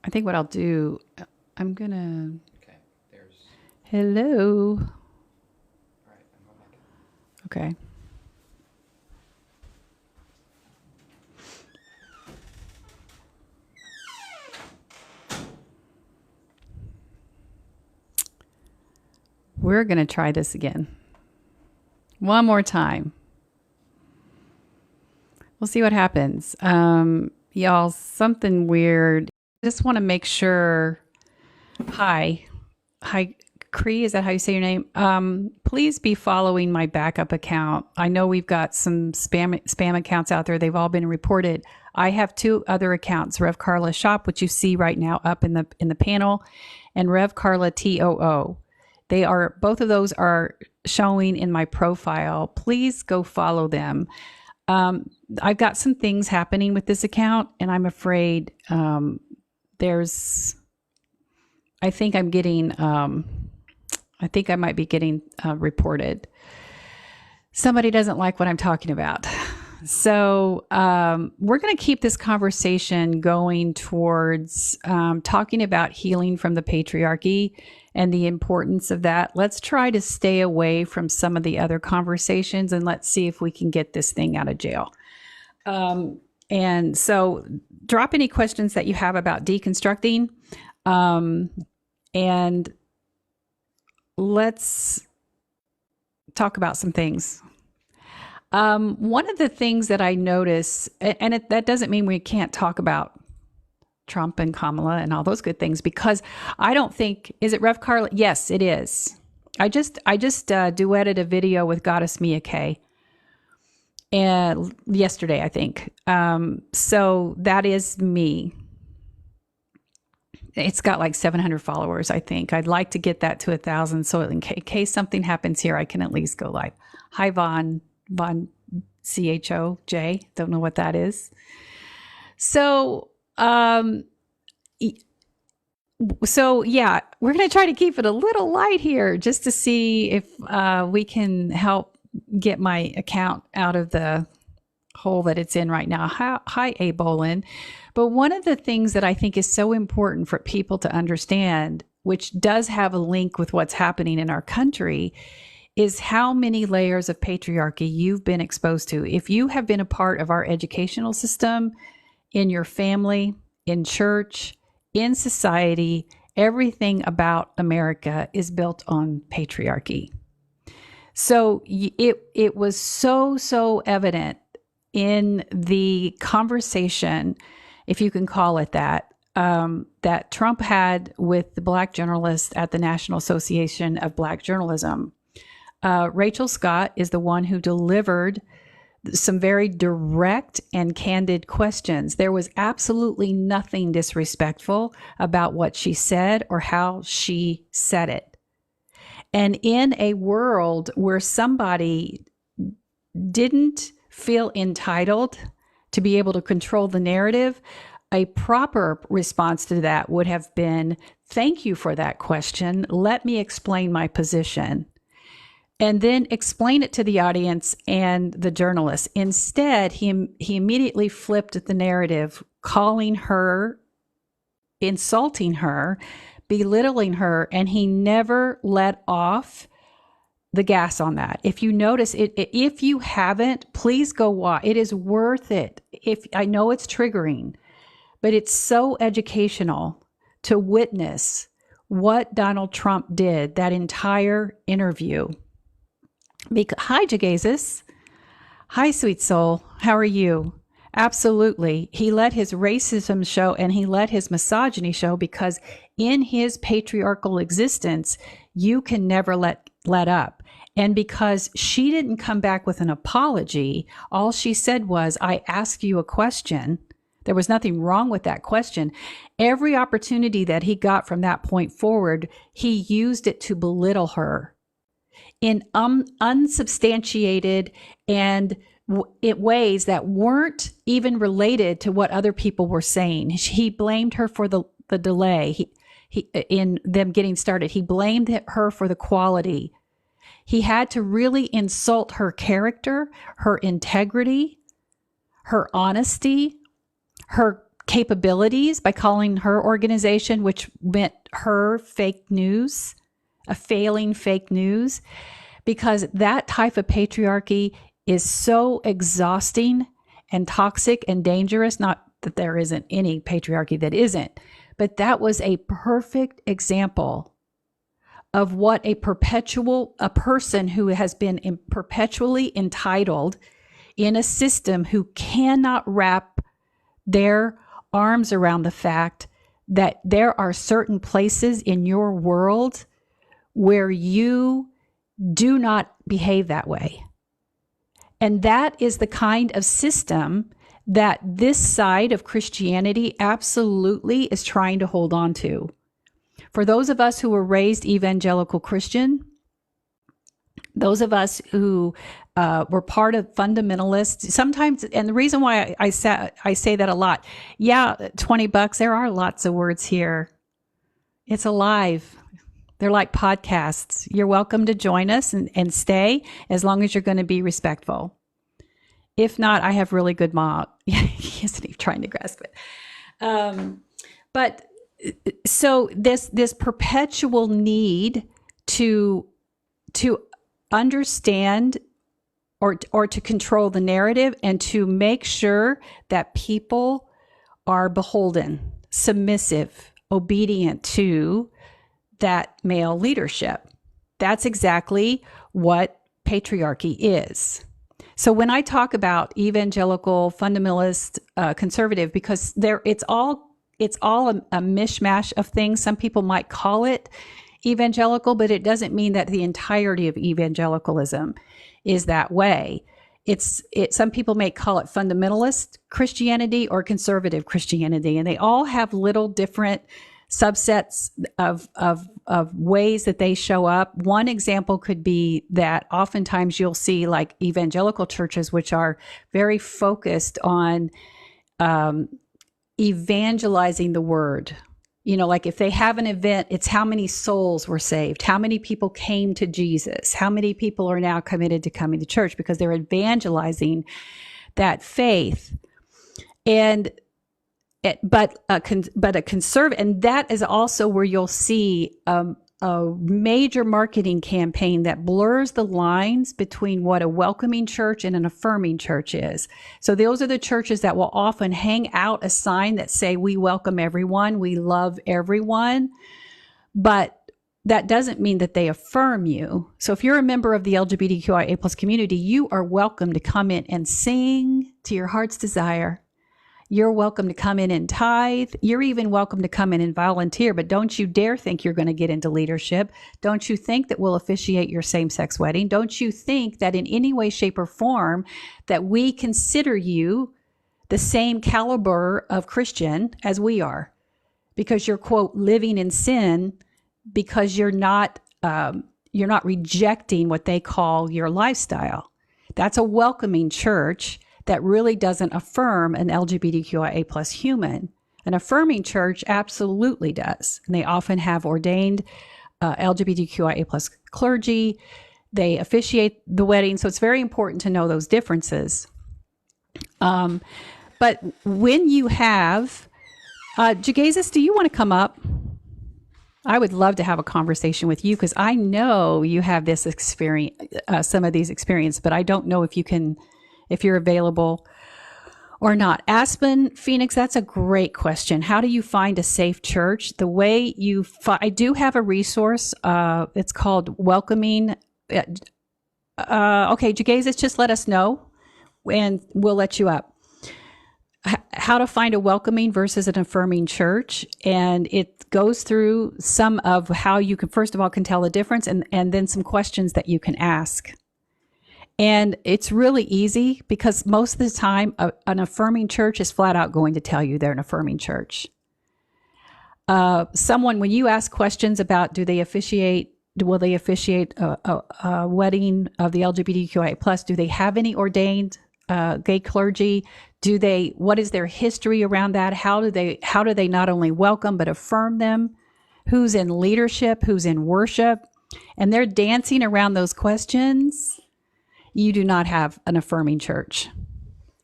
I think what I'll do, I'm gonna. Okay, there's. Hello. All right, I'm going back in. Okay. We're gonna try this again. One more time. We'll see what happens. Y'all, something weird. Just want to make sure. Hi, Cree, is that how you say your name? Please be following my backup account. I know we've got some spam accounts out there. They've all been reported. I have two other accounts, Rev Karla Shop, which you see right now up in the panel, and Rev Karla TOO. They are, both of those are showing in my profile. Please go follow them. I've got some things happening with this account, and I'm afraid I think I'm getting, I think I might be getting reported. Somebody doesn't like what I'm talking about. So we're going to keep this conversation going towards talking about healing from the patriarchy and the importance of that. Let's try to stay away from some of the other conversations, and let's see if we can get this thing out of jail. And so drop any questions that you have about deconstructing. And let's talk about some things. One of the things that I notice, and that doesn't mean we can't talk about Trump and Kamala and all those good things, because I don't think, is it Rev Karla? Yes, it is. I just duetted a video with Goddess Mia K. And yesterday, I think. So that is me. It's got like 700 followers, I think. I'd like to get that to 1,000, so in case something happens here, I can at least go live. Hi, Von CHOJ. Don't know what that is. So, yeah, we're going to try to keep it a little light here just to see if we can help get my account out of the hole that it's in right now. Hi, A. Bolin. But one of the things that I think is so important for people to understand, which does have a link with what's happening in our country, is how many layers of patriarchy you've been exposed to. If you have been a part of our educational system, in your family, in church, in society, everything about America is built on patriarchy. So it was so evident in the conversation, if you can call it that, that Trump had with the Black journalists at the National Association of Black Journalism. Rachel Scott is the one who delivered some very direct and candid questions. There was absolutely nothing disrespectful about what she said or how she said it. And in a world where somebody didn't feel entitled to be able to control the narrative, a proper response to that would have been, thank you for that question. Let me explain my position. And then explain it to the audience and the journalists. Instead, he immediately flipped the narrative, calling her, insulting her, belittling her, and he never let off the gas on that. If you notice it, if you haven't, please go watch. It is worth it. If I know it's triggering, but it's so educational to witness what Donald Trump did that entire interview. Hi, Jegaysus. Hi, sweet soul. How are you? Absolutely. He let his racism show and he let his misogyny show, because in his patriarchal existence, you can never let up. And because she didn't come back with an apology, all she said was, I asked you a question. There was nothing wrong with that question. Every opportunity that he got from that point forward, he used it to belittle her in unsubstantiated and ways that weren't even related to what other people were saying. He blamed her for the delay in them getting started. He blamed her for the quality. He had to really insult her character, her integrity, her honesty, her capabilities by calling her organization, which meant her fake news, a failing fake news, because that type of patriarchy is so exhausting and toxic and dangerous. Not that there isn't any patriarchy that isn't, but that was a perfect example of what a person who has been perpetually entitled in a system, who cannot wrap their arms around the fact that there are certain places in your world where you do not behave that way. And that is the kind of system that this side of Christianity absolutely is trying to hold on to. For those of us who were raised evangelical Christian, those of us who were part of fundamentalists, sometimes, and the reason why I say that a lot, yeah, $20, there are lots of words here. It's alive. They're like podcasts. You're welcome to join us and stay as long as you're going to be respectful. If not, I have really good mom. He isn't even trying to grasp it. But so this perpetual need to understand or to control the narrative and to make sure that people are beholden, submissive, obedient to that male leadership. That's exactly what patriarchy is. So when I talk about evangelical, fundamentalist, conservative, because it's all a mishmash of things. Some people might call it evangelical, but it doesn't mean that the entirety of evangelicalism is that way. Some people may call it fundamentalist Christianity or conservative Christianity, and they all have little different subsets of ways that they show up. One example could be that oftentimes you'll see like evangelical churches, which are very focused on evangelizing the word. You know, like if they have an event, it's how many souls were saved, how many people came to Jesus, how many people are now committed to coming to church, because they're evangelizing that faith. But a conservative, and that is also where you'll see a major marketing campaign that blurs the lines between what a welcoming church and an affirming church is. So those are the churches that will often hang out a sign that say, we welcome everyone, we love everyone, but that doesn't mean that they affirm you. So if you're a member of the LGBTQIA plus community, you are welcome to come in and sing to your heart's desire. You're welcome to come in and tithe. You're even welcome to come in and volunteer, but don't you dare think you're going to get into leadership. Don't you think that we'll officiate your same-sex wedding. Don't you think that in any way, shape, or form that we consider you the same caliber of Christian as we are, because you're, quote, living in sin, because you're not rejecting what they call your lifestyle. That's a welcoming church that really doesn't affirm an LGBTQIA plus human. An affirming church absolutely does. And they often have ordained LGBTQIA plus clergy. They officiate the wedding. So it's very important to know those differences. But when you have, Jegaysus, do you want to come up? I would love to have a conversation with you, because I know you have this experience, some of these experiences, but I don't know if you're available or not. Aspen, Phoenix, that's a great question. How do you find a safe church? The way I do have a resource. It's called Welcoming. Okay, Jegaysus, just let us know and we'll let you up. How to find a welcoming versus an affirming church. And it goes through some of how you can, first of all, can tell the difference, and then some questions that you can ask. And it's really easy, because most of the time an affirming church is flat out going to tell you they're an affirming church. When you ask questions about will they officiate a wedding of the LGBTQIA plus, do they have any ordained gay clergy? What is their history around that? How do they not only welcome but affirm them? Who's in leadership? Who's in worship? And they're dancing around those questions. You do not have an affirming church.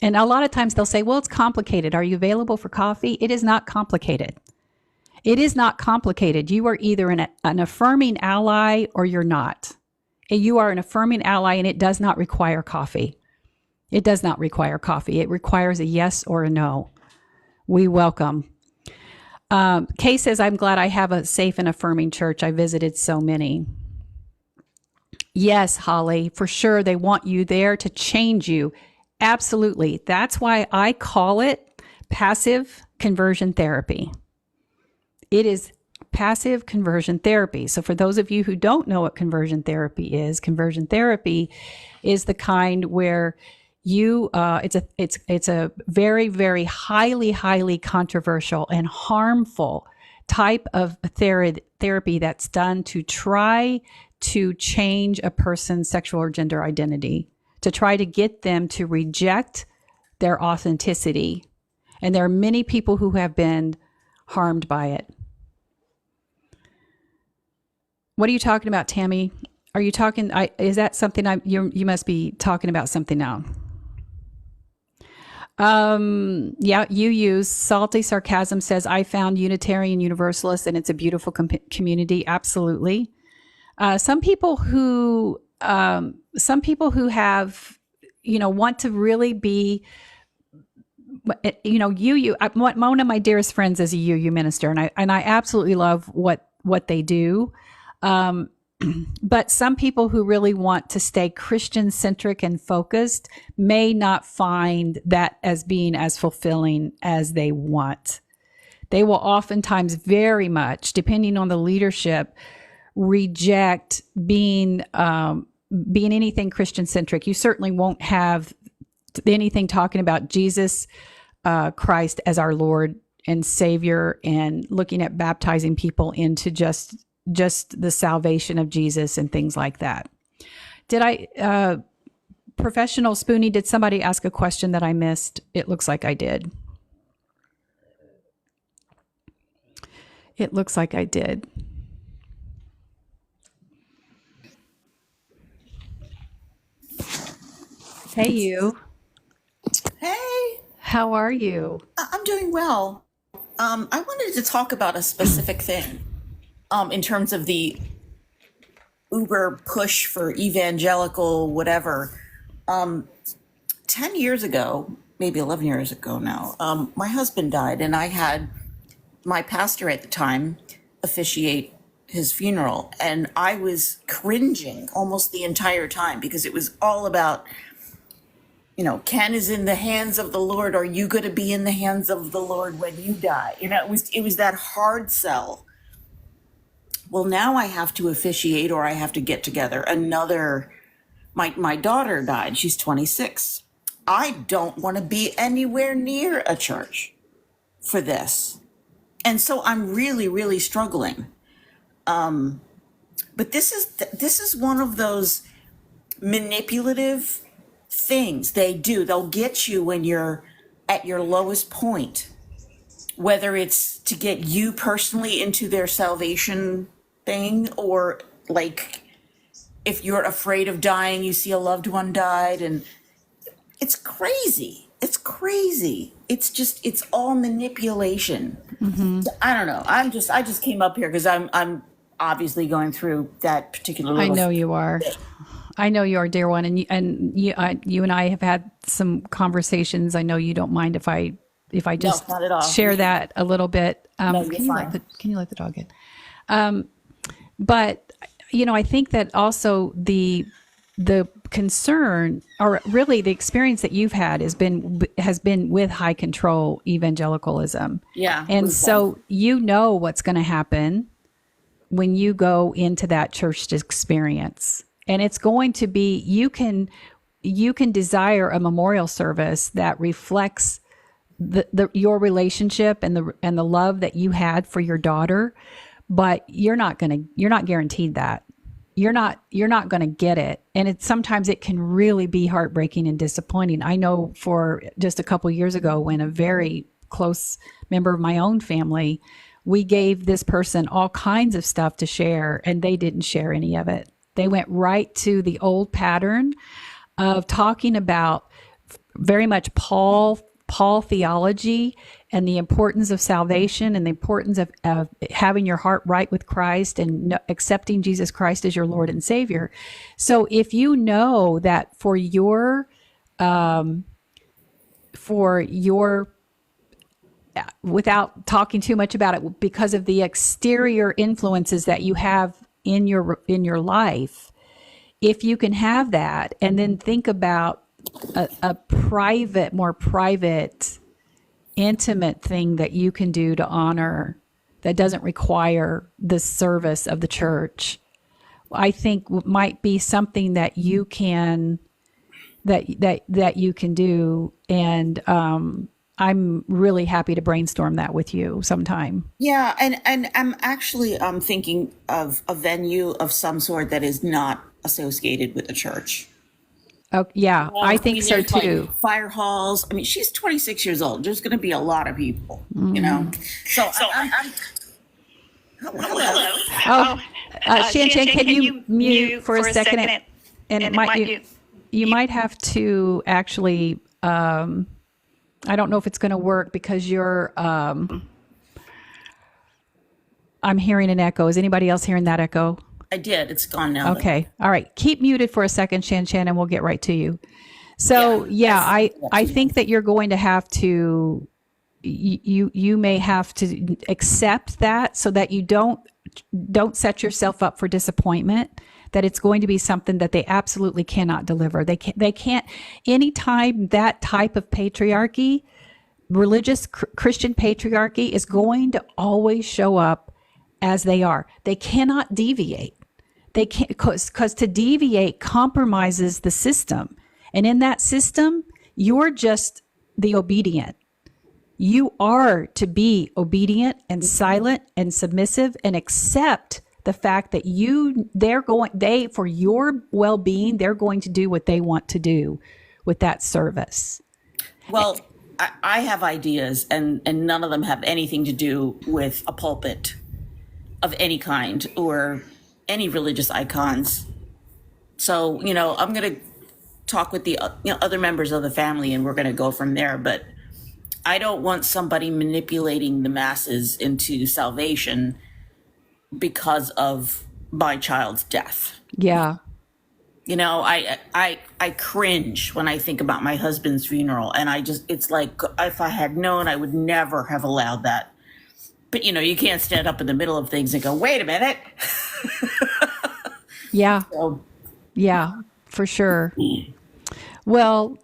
And a lot of times they'll say, well, it's complicated. Are you available for coffee? It is not complicated. It is not complicated. You are either an affirming ally or you're not. And you are an affirming ally, and it does not require coffee. It does not require coffee. It requires a yes or a no. We welcome. Kay says, I'm glad I have a safe and affirming church. I visited so many. Yes, Holly, for sure. They want you there to change you. Absolutely. That's why I call it passive conversion therapy. It is passive conversion therapy. So for those of you who don't know what conversion therapy is the kind where it's a very, very highly controversial and harmful type of therapy that's done to try to change a person's sexual or gender identity, to try to get them to reject their authenticity. And there are many people who have been harmed by it. What are you talking about, Tammy? Are you talking, is that something you must be talking about something now. Yeah, you use Salty Sarcasm says, I found Unitarian Universalists and it's a beautiful community. Absolutely. Some people who have, want to really be, one of my dearest friends is a UU minister, and I absolutely love what they do. But some people who really want to stay Christian centric and focused may not find that as being as fulfilling as they want. They will oftentimes very much, depending on the leadership, reject being anything Christian centric. You certainly won't have anything talking about Jesus Christ as our Lord and Savior and looking at baptizing people into just the salvation of Jesus and things like that. Professional Spoonie, did somebody ask a question that I missed? It looks like I did. It looks like I did. Hey, you. Hey, How are you? I'm doing well. I wanted to talk about a specific thing in terms of the Uber push for evangelical whatever. 10 years ago, maybe 11 years ago now, my husband died, and I had my pastor at the time officiate his funeral, and I was cringing almost the entire time because it was all about, Ken is in the hands of the Lord. Are you going to be in the hands of the Lord when you die? It was that hard sell. Well, now I have to officiate, or I have to get together another. My daughter died. She's 26. I don't want to be anywhere near a church for this. And so I'm really, really struggling. But this is one of those manipulative things they do. They'll get you when you're at your lowest point, whether it's to get you personally into their salvation thing, or like if you're afraid of dying, you see a loved one died, and it's crazy. It's crazy. It's all manipulation. Mm-hmm. I don't know. I just came up here because I'm obviously going through that particular little I know you are. I know you are, dear one, and you and I have had some conversations. I know you don't mind if I just not at all. Share that a little bit. No, you're fine. Can you let the dog in? But I think that also the concern, or really the experience that you've had, has been with high control evangelicalism. Yeah, and so what's going to happen when you go into that church experience. And it's going to be, you can desire a memorial service that reflects your relationship and the love that you had for your daughter, but you're not guaranteed that. You're not going to get it. And sometimes it can really be heartbreaking and disappointing. I know for just a couple years ago, when a very close member of my own family, we gave this person all kinds of stuff to share, and they didn't share any of it. They went right to the old pattern of talking about very much Paul theology and the importance of salvation and the importance of having your heart right with Christ and accepting Jesus Christ as your Lord and Savior. So if you know that for your without talking too much about it, because of the exterior influences that you have in your life, if you can have that and then think about a private, more private, intimate thing that you can do to honor that doesn't require the service of the church, I think might be something that you can that you can do. And I'm really happy to brainstorm that with you sometime. Yeah, and I'm actually thinking of a venue of some sort that is not associated with the church. Oh, yeah, I think mean, so there's, like, too. fire halls. I mean, she's 26 years old. There's going to be a lot of people, you know. So I'm hello. Oh, ShanShan, can you mute for a second? And it might you might have to actually. I don't know if it's going to work because you're. I'm hearing an echo. Is anybody else hearing that echo? I did. It's gone now. Okay. All right. Keep muted for a second, ShanShan, and we'll get right to you. So I think that you're going to have to. You may have to accept that so that you don't set yourself up for disappointment, that it's going to be something that they absolutely cannot deliver. They can't anytime that type of patriarchy, religious Christian patriarchy, is going to always show up as they are. They cannot deviate. They can't, because to deviate compromises the system. And in that system, you're just the obedient. You are to be obedient and silent and submissive and accept the fact that for your well-being, they're going to do what they want to do with that service. Well, I have ideas, and none of them have anything to do with a pulpit of any kind or any religious icons. So, I'm going to talk with the other members of the family, and we're going to go from there. But I don't want somebody manipulating the masses into salvation because of my child's death. Yeah. I cringe when I think about my husband's funeral, and it's like, if I had known, I would never have allowed that. But you can't stand up in the middle of things and go, wait a minute. Yeah. So, yeah, for sure. Well,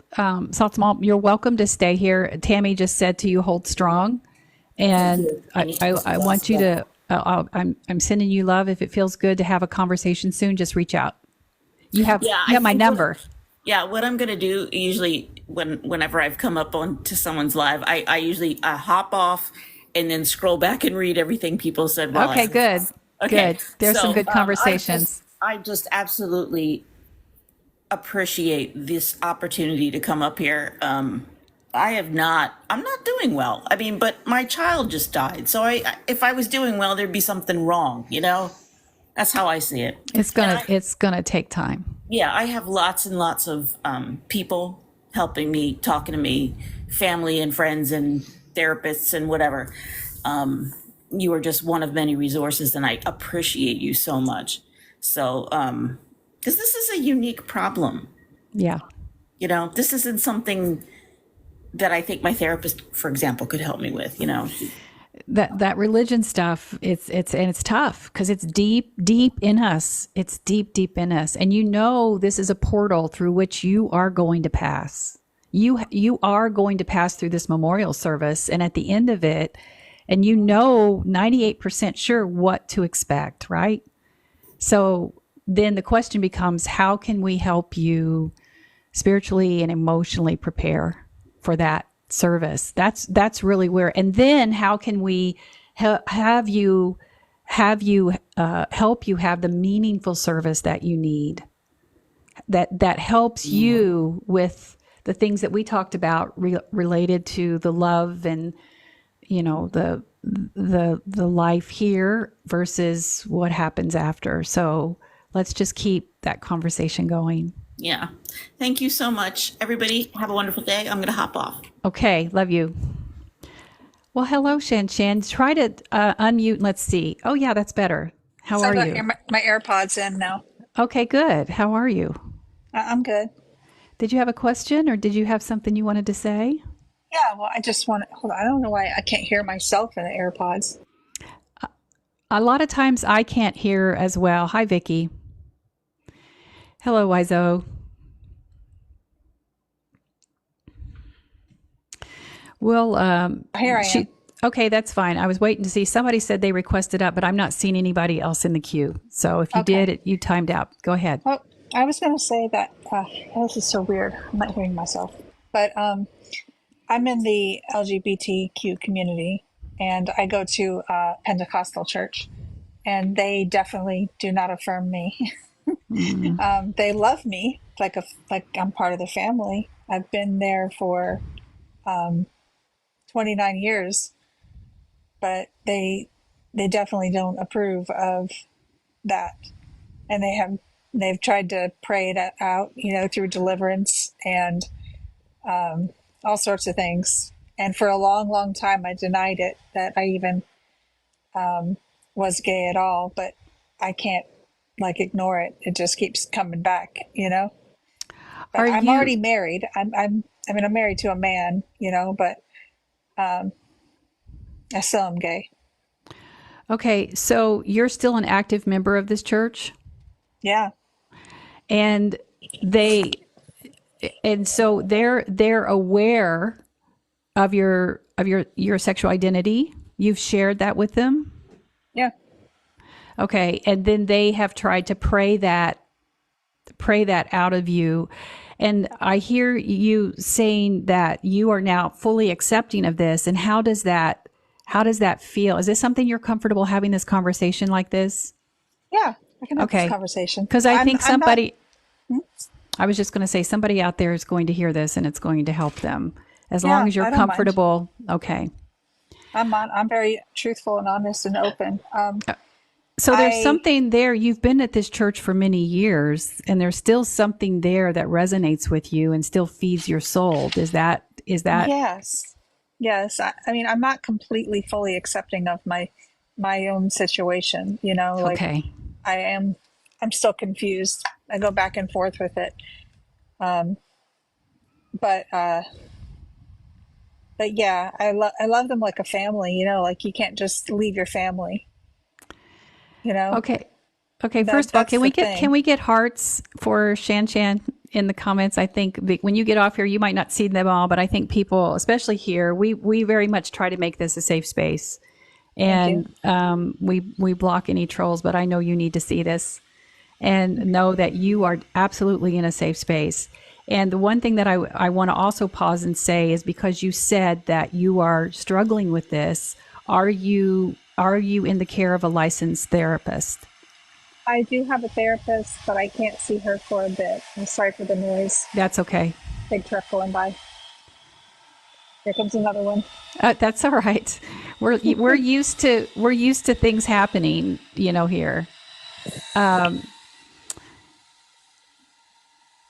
Soft Mom, you're welcome to stay here. Tammy just said to you, hold strong. And I want you to, I'm sending you love. If it feels good to have a conversation soon, just reach out. You have my number. What I'm going to do usually whenever I've come up onto someone's live, I usually hop off and then scroll back and read everything people said. Okay, good. Okay. Good. There's some good conversations. I just absolutely appreciate this opportunity to come up here. I'm not doing well. I mean, but my child just died. So if I was doing well, there'd be something wrong, That's how I see it. It's gonna take time. Yeah, I have lots and lots of people helping me, talking to me, family and friends and therapists and whatever. You are just one of many resources, and I appreciate you so much. So, because this is a unique problem. Yeah. This isn't something that I think my therapist, for example, could help me with, That religion stuff, it's tough because it's deep in us. It's deep in us. And this is a portal through which you are going to pass. You are going to pass through this memorial service, and at the end of it, and 98% sure what to expect, right? So then the question becomes, how can we help you spiritually and emotionally prepare for that service? That's really where, and then how can we have you help you have the meaningful service that you need, that helps you with the things that we talked about related to the love and the life here versus what happens after. So let's just keep that conversation going. Yeah. Thank you so much. Everybody, have a wonderful day. I'm going to hop off. Okay, love you. Well, hello, ShanShan. Try to unmute and let's see. Oh, yeah, that's better. How So I are got you? my AirPods in now. Okay, good. How are you? I'm good. Did you have a question or did you have something you wanted to say? Yeah, well, I just want to hold on. I don't know why I can't hear myself in the AirPods. A lot of times I can't hear as well. Hi, Vicky. Hello, Wizo. Well, Here I am. okay, that's fine. I was waiting to see. Somebody said they requested up, but I'm not seeing anybody else in the queue. So if you did, you timed out. Go ahead. Well, I was going to say that this is so weird. I'm not hearing myself. But I'm in the LGBTQ community, and I go to Pentecostal church, and they definitely do not affirm me. They love me like I'm part of the family. I've been there for 29 years, but they definitely don't approve of that, and they've tried to pray it out, through deliverance and all sorts of things. And for a long, long time, I denied it, that I even was gay at all. But I can't ignore it. It just keeps coming back, But I'm already married. I'm married to a man, but I still am gay. Okay, so you're still an active member of this church? Yeah. And so they're aware of your sexual identity. You've shared that with them? Yeah. Okay, and then they have tried to pray that out of you. And I hear you saying that you are now fully accepting of this. And how does that feel? Is this something you're comfortable having this conversation like this? Yeah, I can have this conversation. Because I think I was just going to say somebody out there is going to hear this and it's going to help them. As long as you're comfortable. Mind. Okay. I'm very truthful and honest and open. So there's something there. You've been at this church for many years, and there's still something there that resonates with you and still feeds your soul. Is that? Yes. I mean, I'm not completely fully accepting of my own situation. Okay. I'm still confused. I go back and forth with it. But yeah, I love them like a family. You can't just leave your family. Okay. First of all, can we get hearts for ShanShan in the comments? I think when you get off here, you might not see them all, but I think people, especially here, we very much try to make this a safe space, and we block any trolls. But I know you need to see this and know that you are absolutely in a safe space. And the one thing that I want to also pause and say is, because you said that you are struggling with this, are you in the care of a licensed therapist? I do have a therapist, but I can't see her for a bit. I'm sorry for the noise. That's okay. Big truck going by. Here comes another one. That's all right. We're used to things happening, here.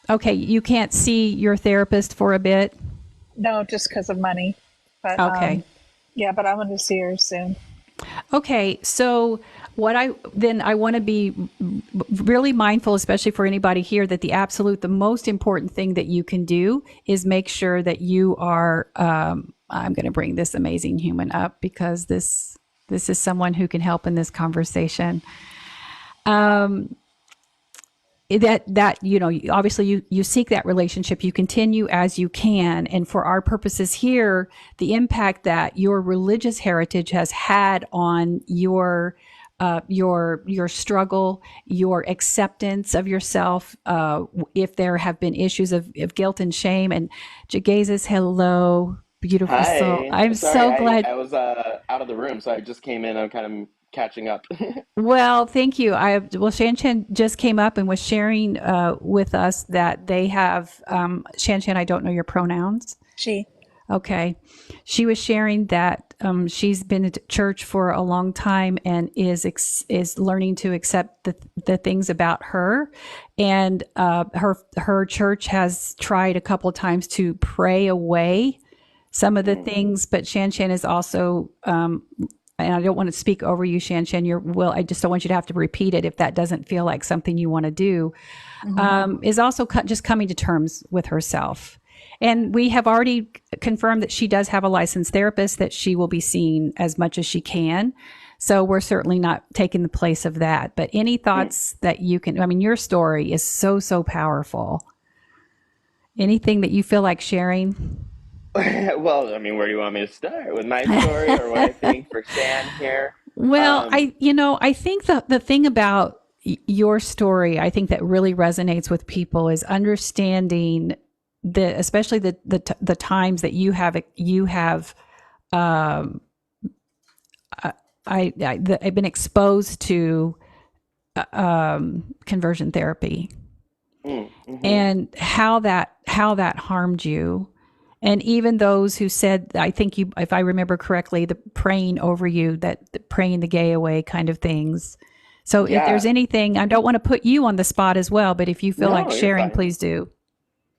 Okay, you can't see your therapist for a bit? No, just because of money. But okay. Yeah, but I'm going to see her soon. Okay, so I want to be really mindful, especially for anybody here, that the most important thing that you can do is make sure that you are, I'm going to bring this amazing human up because this is someone who can help in this conversation. Obviously you seek that relationship, you continue as you can. And for our purposes here, the impact that your religious heritage has had on your struggle, your acceptance of yourself, if there have been issues of guilt and shame. And Jegaysus, hello, beautiful soul. I'm so glad. I was out of the room, so I just came in. I'm kind of catching up. Well, thank you. ShanShan just came up and was sharing with us that they have, ShanShan, I don't know your pronouns. She. Okay. She was sharing that she's been at church for a long time and is learning to accept the things about her. And her church has tried a couple of times to pray away some of the things, but ShanShan is also, and I don't want to speak over you, ShanShan. I just don't want you to have to repeat it if that doesn't feel like something you want to do. Is also just coming to terms with herself. And we have already confirmed that she does have a licensed therapist that she will be seeing as much as she can. So we're certainly not taking the place of that. But any thoughts that you can, I mean, your story is so, so powerful. Anything that you feel like sharing? Well, I mean, where do you want me to start? With my story or what I think for Shan here? Well, I think the thing about your story, I think that really resonates with people is understanding especially the times that I've been exposed to conversion therapy, and how that harmed you. And even those who said, I think if I remember correctly, the praying over you, praying the gay away kind of things. So if there's anything, I don't want to put you on the spot as well, but if you feel like sharing, please do.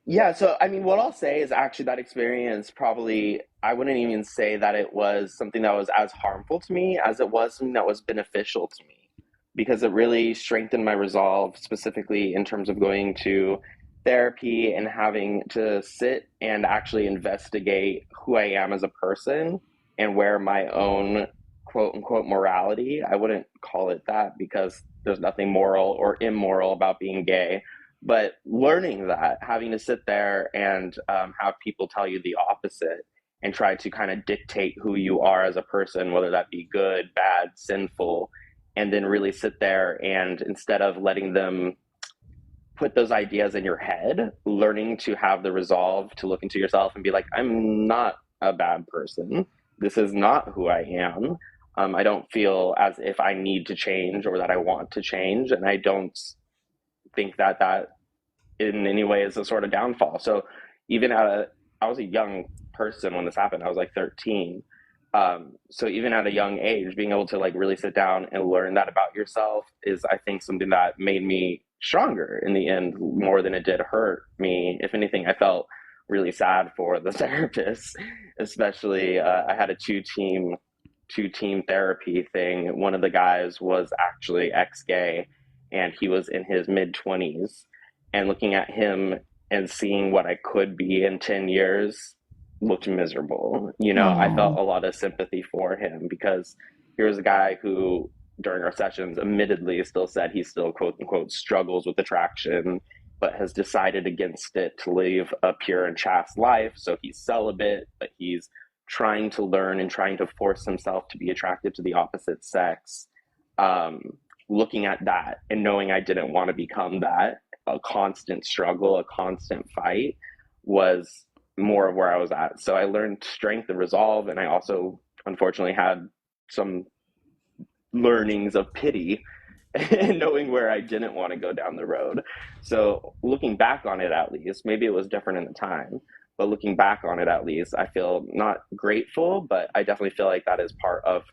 Yeah, so I mean, what I'll say is actually that experience probably, I wouldn't even say that it was something that was as harmful to me as it was something that was beneficial to me, because it really strengthened my resolve, specifically in terms of going to therapy and having to sit and actually investigate who I am as a person and where my own quote unquote morality, I wouldn't call it that because there's nothing moral or immoral about being gay, but learning that, having to sit there and have people tell you the opposite and try to kind of dictate who you are as a person, whether that be good, bad, sinful, and then really sit there and instead of letting them put those ideas in your head, learning to have the resolve to look into yourself and be like, I'm not a bad person. This is not who I am. I don't feel as if I need to change or that I want to change. And I don't think that in any way is a sort of downfall. So even I was a young person when this happened. I was like 13. So even at a young age, being able to like really sit down and learn that about yourself is, I think, something that made me stronger in the end, more than it did hurt me. If anything, I felt really sad for the therapist, especially I had a two-team therapy thing. One of the guys was actually ex-gay and he was in his mid-20s, and looking at him and seeing what I could be in 10 years looked miserable. I felt a lot of sympathy for him because here's a guy who during our sessions admittedly still said he still quote unquote struggles with attraction, but has decided against it to live a pure and chaste life. So he's celibate, but he's trying to learn and trying to force himself to be attracted to the opposite sex. Looking at that and knowing I didn't want to become that, a constant struggle, a constant fight was more of where I was at. So I learned strength and resolve, and I also unfortunately had some learnings of pity and knowing where I didn't want to go down the road. So looking back on it, at least, maybe it was different in the time, but looking back on it, at least, I feel not grateful, but I definitely feel like that is part of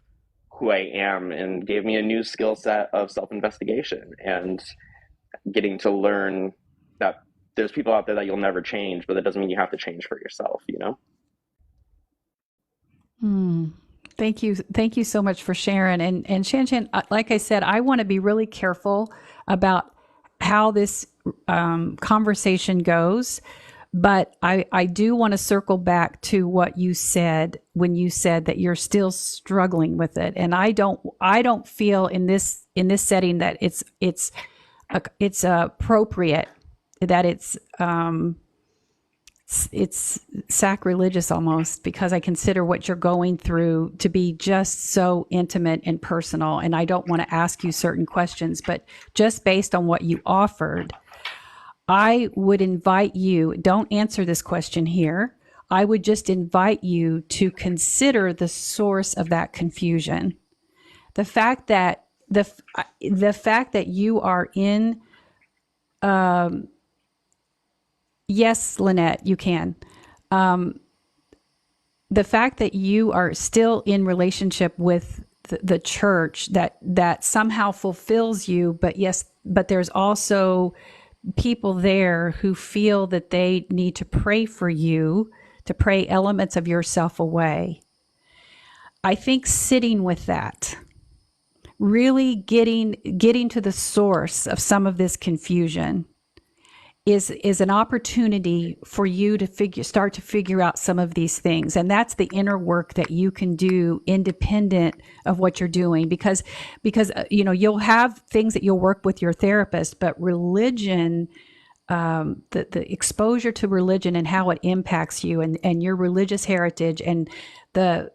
who I am and gave me a new skill set of self-investigation and getting to learn that there's people out there that you'll never change, but that doesn't mean you have to change for yourself, Thank you. Thank you so much for sharing. And ShanShan, like I said, I want to be really careful about how this conversation goes. But I do want to circle back to what you said when you said that you're still struggling with it. And I don't feel in this setting that it's appropriate, that it's sacrilegious almost, because I consider what you're going through to be just so intimate and personal. And I don't want to ask you certain questions, but just based on what you offered, I would invite you, don't answer this question here. I would just invite you to consider the source of that confusion. The fact that the fact that you are in, yes, Lynette, you can. the fact that you are still in relationship with the church that somehow fulfills you, but there's also people there who feel that they need to pray for you, to pray elements of yourself away. I think sitting with that, really getting to the source of some of this confusion is an opportunity for you to start to figure out some of these things. And that's the inner work that you can do independent of what you're doing, because you'll have things that you'll work with your therapist, but religion, the exposure to religion and how it impacts you and your religious heritage and the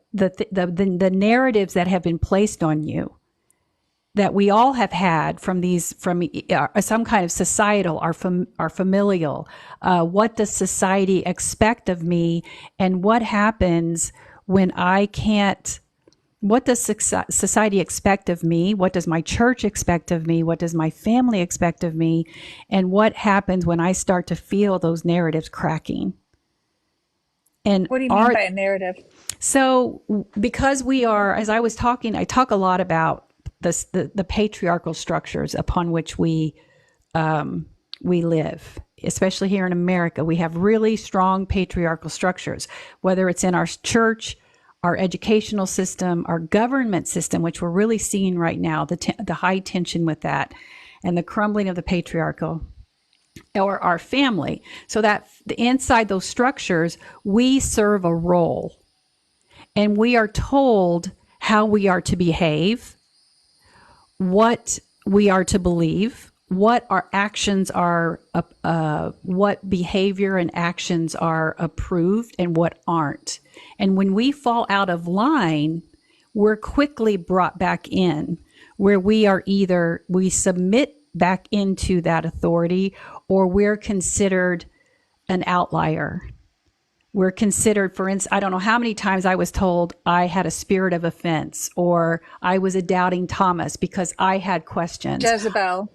narratives that have been placed on you, that we all have had from some kind of societal or familial. What does society expect of me, and what happens when I can't? What does society expect of me? What does my church expect of me? What does my family expect of me? And what happens when I start to feel those narratives cracking? And what do you mean by a narrative? So, because we are, as I was talking, I talk a lot about the patriarchal structures upon which we live, especially here in America. We have really strong patriarchal structures, whether it's in our church, our educational system, our government system, which we're really seeing right now, the high tension with that, and the crumbling of the patriarchal, or our family. So that inside those structures, we serve a role, and we are told how we are to behave, what we are to believe, what our actions are, what behavior and actions are approved and what aren't. And when we fall out of line, we're quickly brought back in, where we submit back into that authority, or we're considered an outlier. We're considered, for instance, I don't know how many times I was told I had a spirit of offense, or I was a doubting Thomas because I had questions. Jezebel.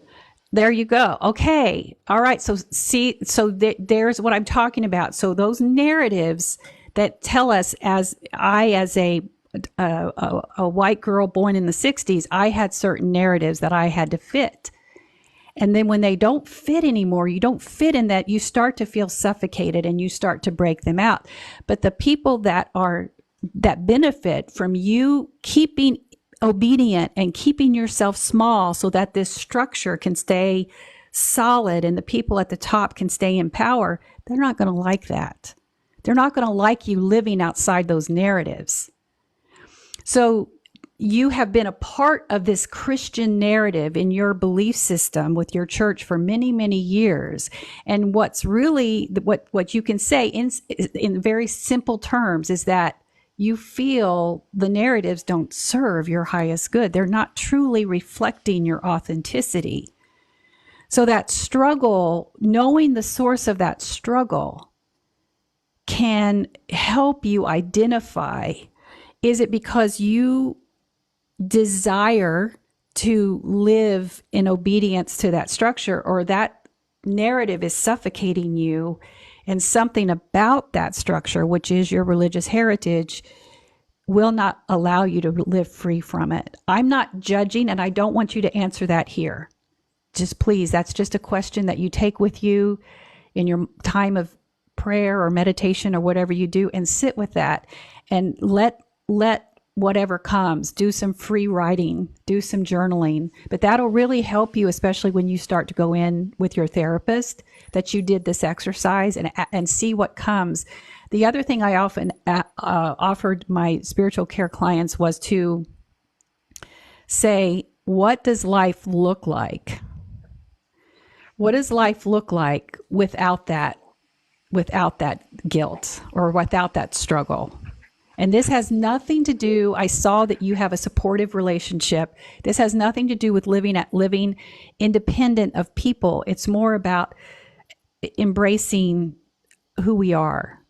There you go. Okay. All right. So there's what I'm talking about. So those narratives that tell us, as a white girl born in the 60s, I had certain narratives that I had to fit. And then when they don't fit anymore, you don't fit in that, you start to feel suffocated and you start to break them out. But the people that benefit from you keeping obedient and keeping yourself small so that this structure can stay solid and the people at the top can stay in power, they're not going to like that. They're not going to like you living outside those narratives. So you have been a part of this Christian narrative in your belief system with your church for many, many years. And what's really, what you can say in very simple terms is that you feel the narratives don't serve your highest good. They're not truly reflecting your authenticity. So that struggle, knowing the source of that struggle, can help you identify, is it because you desire to live in obedience to that structure, or that narrative is suffocating you, and something about that structure, which is your religious heritage, will not allow you to live free from it? I'm not judging, and I don't want you to answer that here. Just please, that's just a question that you take with you in your time of prayer or meditation or whatever you do, and sit with that and let whatever comes, do some free writing, do some journaling. But that'll really help you, especially when you start to go in with your therapist, that you did this exercise and see what comes. The other thing I often offered my spiritual care clients was to say, what does life look like? What does life look like without that guilt or without that struggle? And this has nothing to do, I saw that you have a supportive relationship. This has nothing to do with living independent of people. It's more about embracing who we are.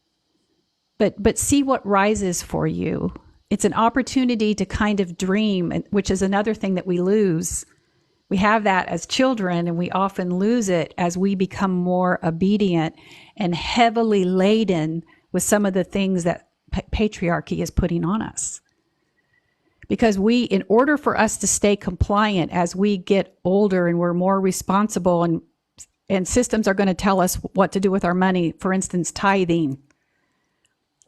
But see what rises for you. It's an opportunity to kind of dream, which is another thing that we lose. We have that as children, and we often lose it as we become more obedient and heavily laden with some of the things that patriarchy is putting on us. Because in order for us to stay compliant as we get older and we're more responsible, and systems are going to tell us what to do with our money, for instance, tithing,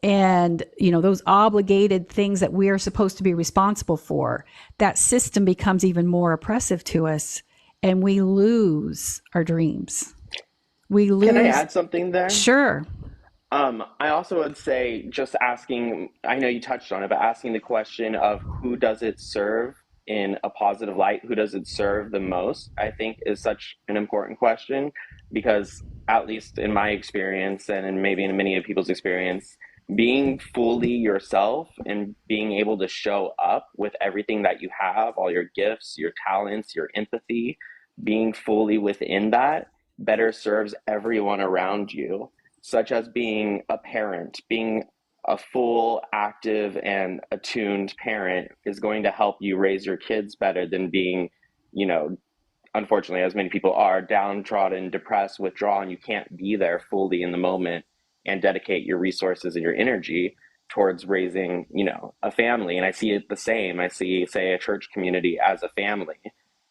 and those obligated things that we are supposed to be responsible for, that system becomes even more oppressive to us, and we lose our dreams. We lose. Can I add something there? Sure. I also would say just asking, I know you touched on it, but asking the question of who does it serve in a positive light, who does it serve the most, I think is such an important question, because at least in my experience, and maybe in many of people's experience, being fully yourself and being able to show up with everything that you have, all your gifts, your talents, your empathy, being fully within that better serves everyone around you, such as being a parent. Being a full, active, and attuned parent is going to help you raise your kids better than being, unfortunately, as many people are, downtrodden, depressed, withdrawn. You can't be there fully in the moment and dedicate your resources and your energy towards raising, a family. And I see it the same. I see, say, a church community as a family.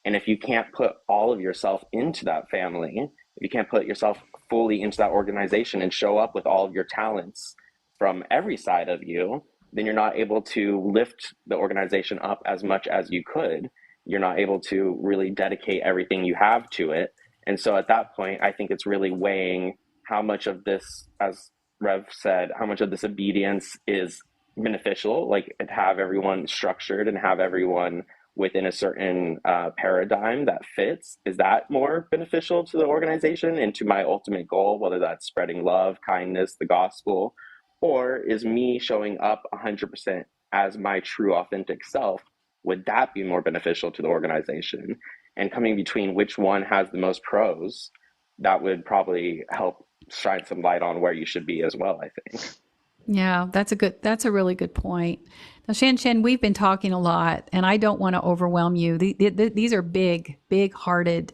And if you can't put all of yourself into that family, if you can't put yourself fully into that organization and show up with all of your talents from every side of you, then you're not able to lift the organization up as much as you could. You're not able to really dedicate everything you have to it. And so at that point, I think it's really weighing how much of this, as Rev said, how much of this obedience is beneficial, like have everyone structured and have everyone within a certain paradigm that fits. Is that more beneficial to the organization and to my ultimate goal, whether that's spreading love, kindness, the gospel, or is me showing up 100% as my true authentic self? Would that be more beneficial to the organization? And coming between which one has the most pros, that would probably help shine some light on where you should be as well, I think. Yeah, that's a really good point. Now, ShanShan, we've been talking a lot, and I don't want to overwhelm you. These are big hearted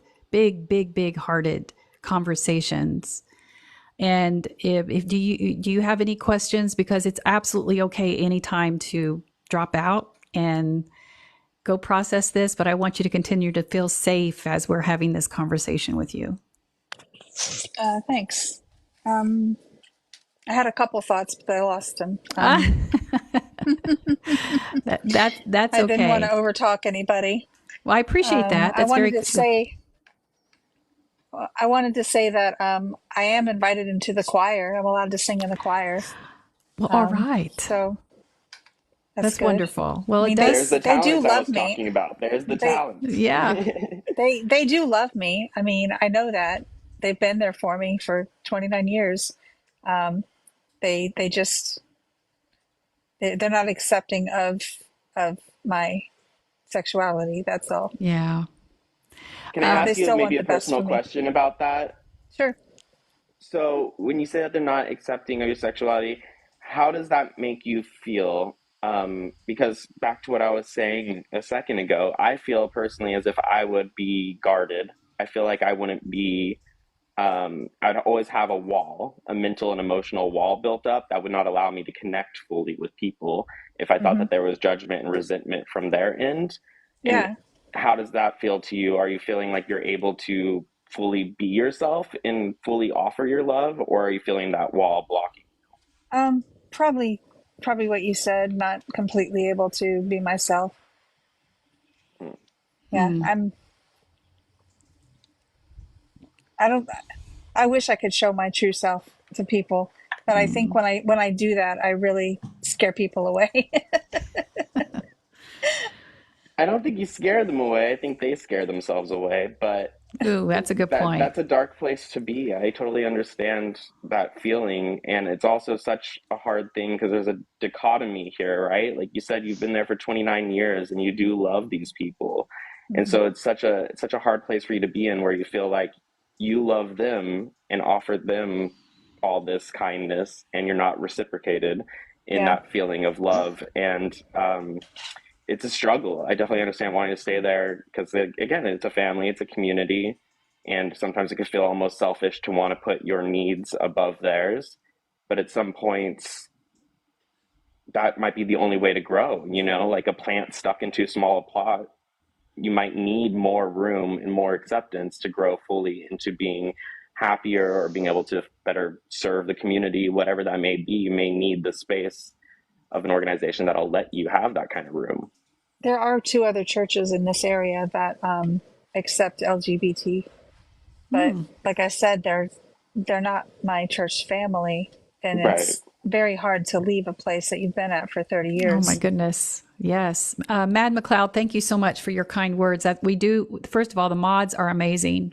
conversations. And if do you have any questions? Because it's absolutely okay anytime to drop out and go process this, but I want you to continue to feel safe as we're having this conversation with you. Thanks. I had a couple thoughts, but I lost them. That's I okay. didn't want to overtalk anybody. Well, I appreciate that. That's I very wanted to say that I am invited into the choir. I'm allowed to sing in the choir. Well, all right. So that's good. wonderful. Well, I mean, there's the talent they do I love was me. talking about. There's the talent. Yeah. They do love me. I mean, I know that. They've been there for me for 29 years. They're not accepting of my sexuality. That's all. Yeah. Can I ask you maybe a the best personal for me. question about that? Sure. So when you say that they're not accepting of your sexuality, how does that make you feel? Because back to what I was saying a second ago, I feel personally as if I would be guarded. I feel like I wouldn't be, I'd always have a wall, a mental and emotional wall built up that would not allow me to connect fully with people if I thought that there was judgment and resentment from their end. Yeah. And how does that feel to you? Are you feeling like you're able to fully be yourself and fully offer your love, or are you feeling that wall blocking? Probably what you said, not completely able to be myself. Yeah, I wish I could show my true self to people, but I think when I do that, I really scare people away. I don't think you scare them away. I think they scare themselves away, but Ooh, that's a good point. that's a dark place to be. I totally understand that feeling. And it's also such a hard thing because there's a dichotomy here, right? Like you said, you've been there for 29 years and you do love these people. And so it's such a hard place for you to be in, where you feel like you love them and offer them all this kindness and you're not reciprocated in that feeling of love. And it's a struggle. I definitely understand wanting to stay there because, again, it's a family, it's a community, and sometimes it can feel almost selfish to want to put your needs above theirs. But at some points, that might be the only way to grow, like a plant stuck in too small a plot. You might need more room and more acceptance to grow fully into being happier or being able to better serve the community, whatever that may be. You may need the space of an organization that'll let you have that kind of room. There are 2 other churches in this area that accept LGBT, but like I said, they're not my church family, and Right. it's very hard to leave a place that you've been at for 30 Oh my years. goodness. Yes. Mad McLeod, thank you so much for your kind words. That we do. First of all, the mods are amazing.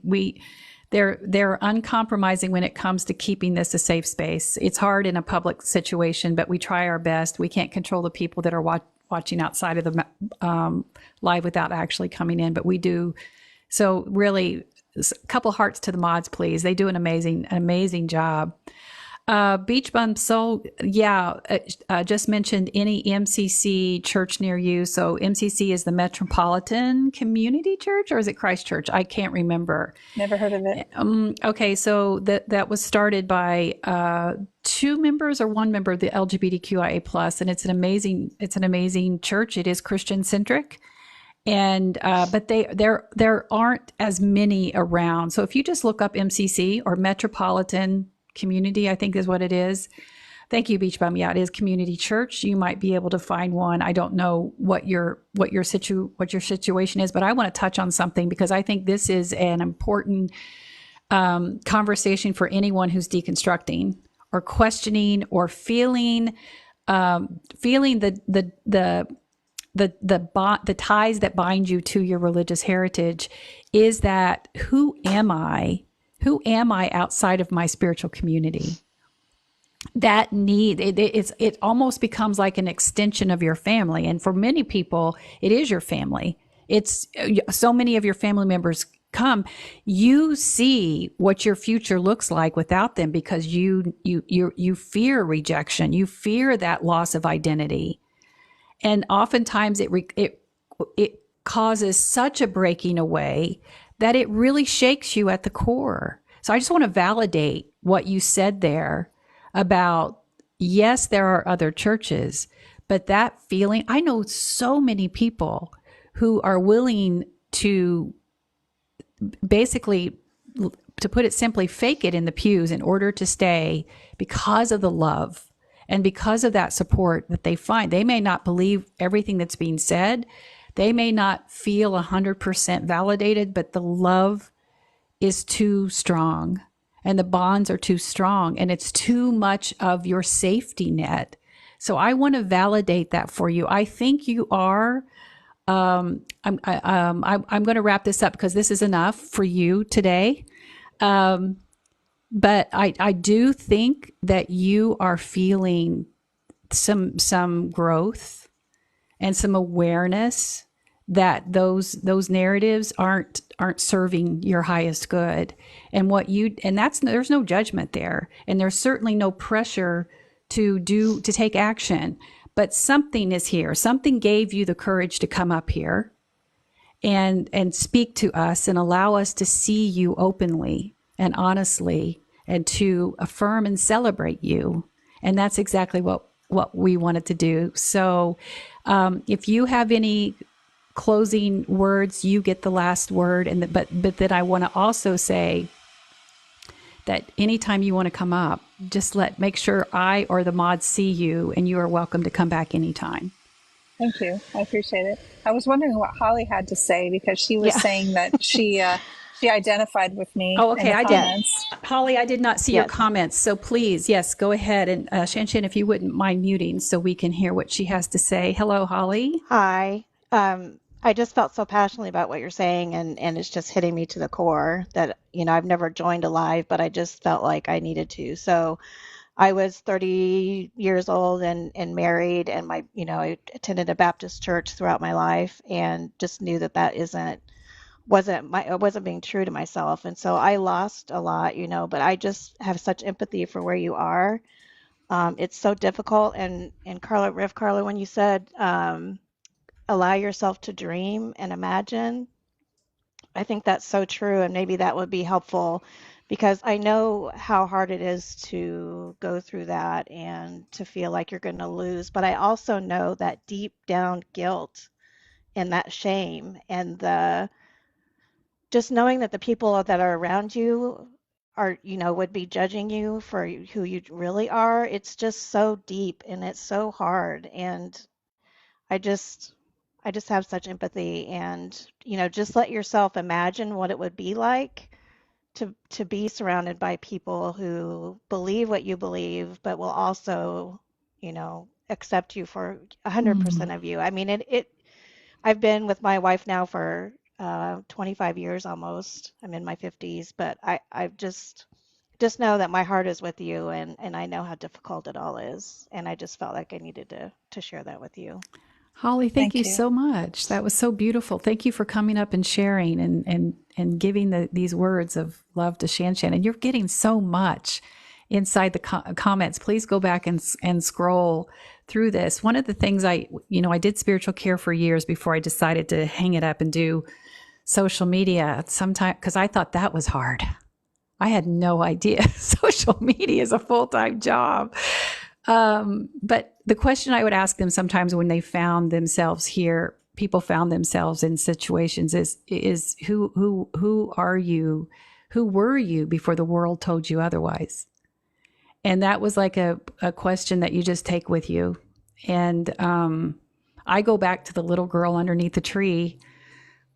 They're uncompromising when it comes to keeping this a safe space. It's hard in a public situation, but we try our best. We can't control the people that are watching outside of the live without actually coming in, but we do. So really, a couple hearts to the mods, please. They do an amazing job. Beach Bum Soul, just mentioned any MCC church near you. So MCC is the Metropolitan Community Church, or is it Christ Church? I can't remember. Never heard of it. Okay, so that was started by 2 members or 1 member of the LGBTQIA plus, and it's an amazing church. It is Christian centric. And but there aren't as many around. So if you just look up MCC or Metropolitan Community, I think is what it is. Thank you, Beach Bum. Yeah, it is Community Church. You might be able to find one. I don't know what your situation is, but I want to touch on something because I think this is an important conversation for anyone who's deconstructing or questioning or feeling the ties that bind you to your religious heritage. Is that who am I? Who am I outside of my spiritual community? That need, it almost becomes like an extension of your family. And for many people, it is your family. It's so many of your family members come, you see what your future looks like without them because you fear rejection. You fear that loss of identity. And oftentimes it causes such a breaking away that it really shakes you at the core. So I just want to validate what you said there about, yes, there are other churches, but that feeling, I know so many people who are willing to basically, to put it simply, fake it in the pews in order to stay because of the love and because of that support that they find. They may not believe everything that's being said. They may not feel 100% validated, but the love is too strong and the bonds are too strong and it's too much of your safety net. So I want to validate that for you. I think you are. I'm going to wrap this up because this is enough for you today. But I do think that you are feeling some growth and some awareness that those narratives aren't serving your highest good. And there's no judgment there. And there's certainly no pressure to take action. But something is here. Something gave you the courage to come up here and speak to us and allow us to see you openly and honestly and to affirm and celebrate you. And that's exactly what we wanted to do. So if you have any closing words, you get the last word. But then I want to also say that anytime you want to come up, just make sure I or the mods see you, and you are welcome to come back anytime. Thank you. I appreciate it. I was wondering what Holly had to say because she was saying that she identified with me. Oh, okay. I did. Holly, I did not see your comments. So please, yes, go ahead. And ShanShan, if you wouldn't mind muting so we can hear what she has to say. Hello, Holly. Hi. I just felt so passionately about what you're saying, and it's just hitting me to the core that, I've never joined a live, but I just felt like I needed to. So I was 30 years old and married, and I attended a Baptist church throughout my life and just knew that wasn't being true to myself. And so I lost a lot, but I just have such empathy for where you are. It's so difficult. And Rev Karla, when you said, allow yourself to dream and imagine, I think that's so true. And maybe that would be helpful because I know how hard it is to go through that and to feel like you're going to lose. But I also know that deep down guilt and that shame and the just knowing that the people that are around you are, would be judging you for who you really are. It's just so deep and it's so hard. And I just, I just have such empathy and, just let yourself imagine what it would be like to be surrounded by people who believe what you believe, but will also, accept you for 100% of you. I mean, I've been with my wife now for 25 years almost. I'm in my 50s, but I've just know that my heart is with you and I know how difficult it all is. And I just felt like I needed to share that with you. Holly, thank you you. so much. That was so beautiful. Thank you for coming up and sharing and giving these words of love to ShanShan. And you're getting so much inside the comments. Please go back and scroll through this. One of the things I did spiritual care for years before I decided to hang it up and do social media sometime, because I thought that was hard. I had no idea social media is a full-time job. But the question I would ask them sometimes when they found themselves here, people found themselves in situations is who are you? Who were you before the world told you otherwise? And that was like a question that you just take with you. And I go back to the little girl underneath the tree,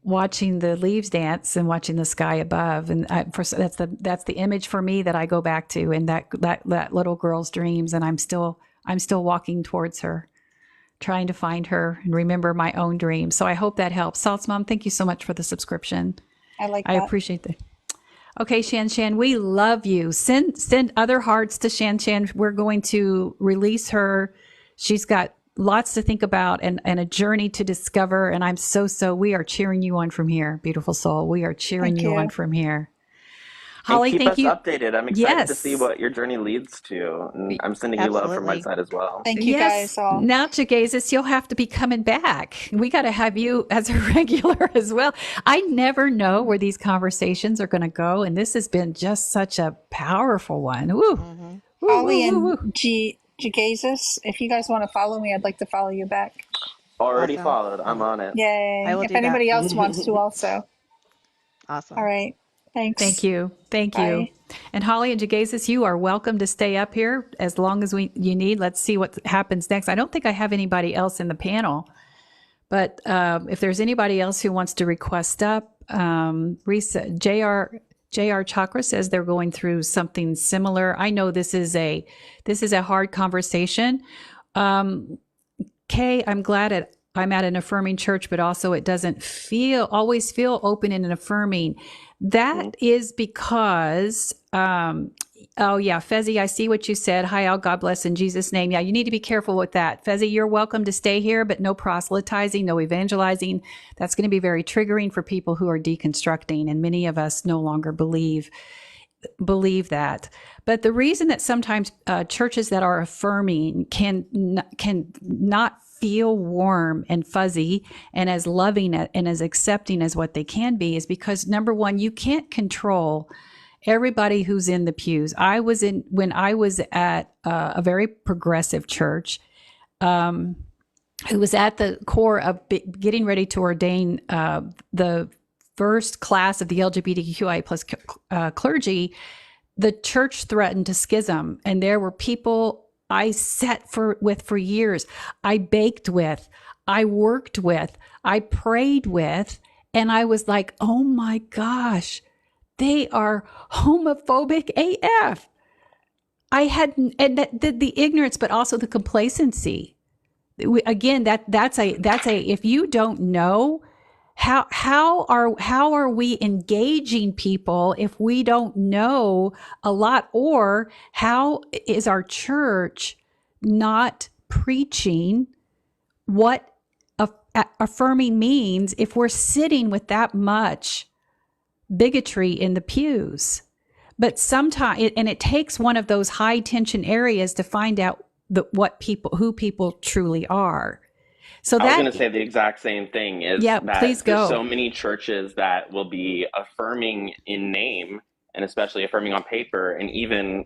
watching the leaves dance and watching the sky above, and that's the image for me that I go back to, and that little girl's dreams. And I'm still walking towards her, trying to find her and remember my own dreams. So I hope that helps. Salt's Mom, thank you so much for the subscription. I appreciate that. Okay, ShanShan, we love you. Send other hearts to ShanShan. We're going to release her. She's got lots to think about and a journey to discover. And I'm we are cheering you on from here, beautiful soul. We are cheering you on from here. Holly, and thank keep you. us updated. I'm excited to see what your journey leads to. And I'm sending you love from my side as well. Thank you guys all. Now, Jegaysus, you'll have to be coming back. We got to have you as a regular as well. I never know where these conversations are going to go. And this has been just such a powerful one. Woo. Mm-hmm. Holly and Jegaysus, if you guys want to follow me, I'd like to follow you back. Already followed. I'm on it. Yay. If anybody else wants to also. Awesome. All right. Thanks. Thank you. Thank you. And Holly and Jegaysus, you are welcome to stay up here as long as you need. Let's see what happens next. I don't think I have anybody else in the panel, but if there's anybody else who wants to request up, JR Chakra says they're going through something similar. I know this is a hard conversation. Kay, I'm glad I'm at an affirming church, but also it doesn't always feel open and affirming. That is because, oh yeah, Fezzi, I see what you said. Hi, Al, God bless in Jesus' name. Yeah, you need to be careful with that. Fezzi, you're welcome to stay here, but no proselytizing, no evangelizing. That's going to be very triggering for people who are deconstructing, and many of us no longer believe that. But the reason that sometimes churches that are affirming can not feel warm and fuzzy and as loving and as accepting as what they can be is because, number one, you can't control everybody who's in the pews. When I was at a very progressive church, who was at the core of getting ready to ordain the first class of the LGBTQI plus clergy, the church threatened to schism. And there were people I sat with for years, I baked with, I worked with, I prayed with, and I was like, oh my gosh, they are homophobic AF. I hadn't, and the ignorance, but also the complacency. Again, that's a, if you don't know, how are we engaging people if we don't know a lot? Or how is our church not preaching what affirming means if we're sitting with that much bigotry in the pews? But sometimes, and it takes one of those high tension areas to find out who people truly are. So I was going to say the exact same thing. Is that please go. There's so many churches that will be affirming in name and especially affirming on paper. And even,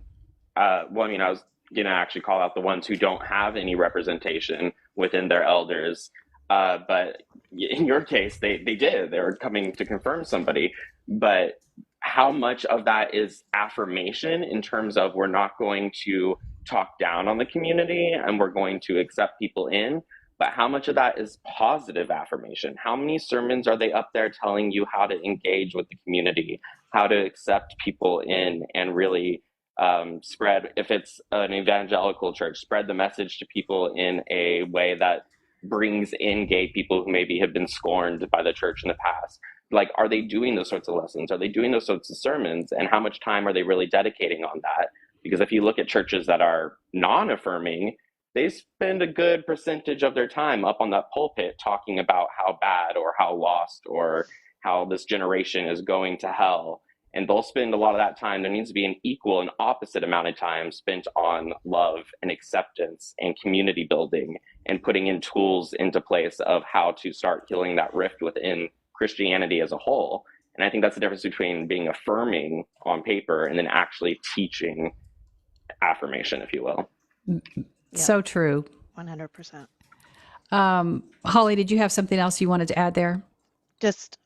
well, I mean, I was going to actually call out the ones who don't have any representation within their elders. But in your case, they did. They were coming to confirm somebody. But how much of that is affirmation in terms of we're not going to talk down on the community and we're going to accept people in? But how much of that is positive affirmation? How many sermons are they up there telling you how to engage with the community, how to accept people in and really spread, if it's an evangelical church, spread the message to people in a way that brings in gay people who maybe have been scorned by the church in the past? Like, are they doing those sorts of lessons? Are they doing those sorts of sermons? And how much time are they really dedicating on that? Because if you look at churches that are non-affirming, they spend a good percentage of their time up on that pulpit talking about how bad or how lost or how this generation is going to hell. And they'll spend a lot of that time. There needs to be an equal and opposite amount of time spent on love and acceptance and community building and putting in tools into place of how to start healing that rift within Christianity as a whole. And I think that's the difference between being affirming on paper and then actually teaching affirmation, if you will. Yeah. So true. 100%. Holly, did you have something else you wanted to add there? Just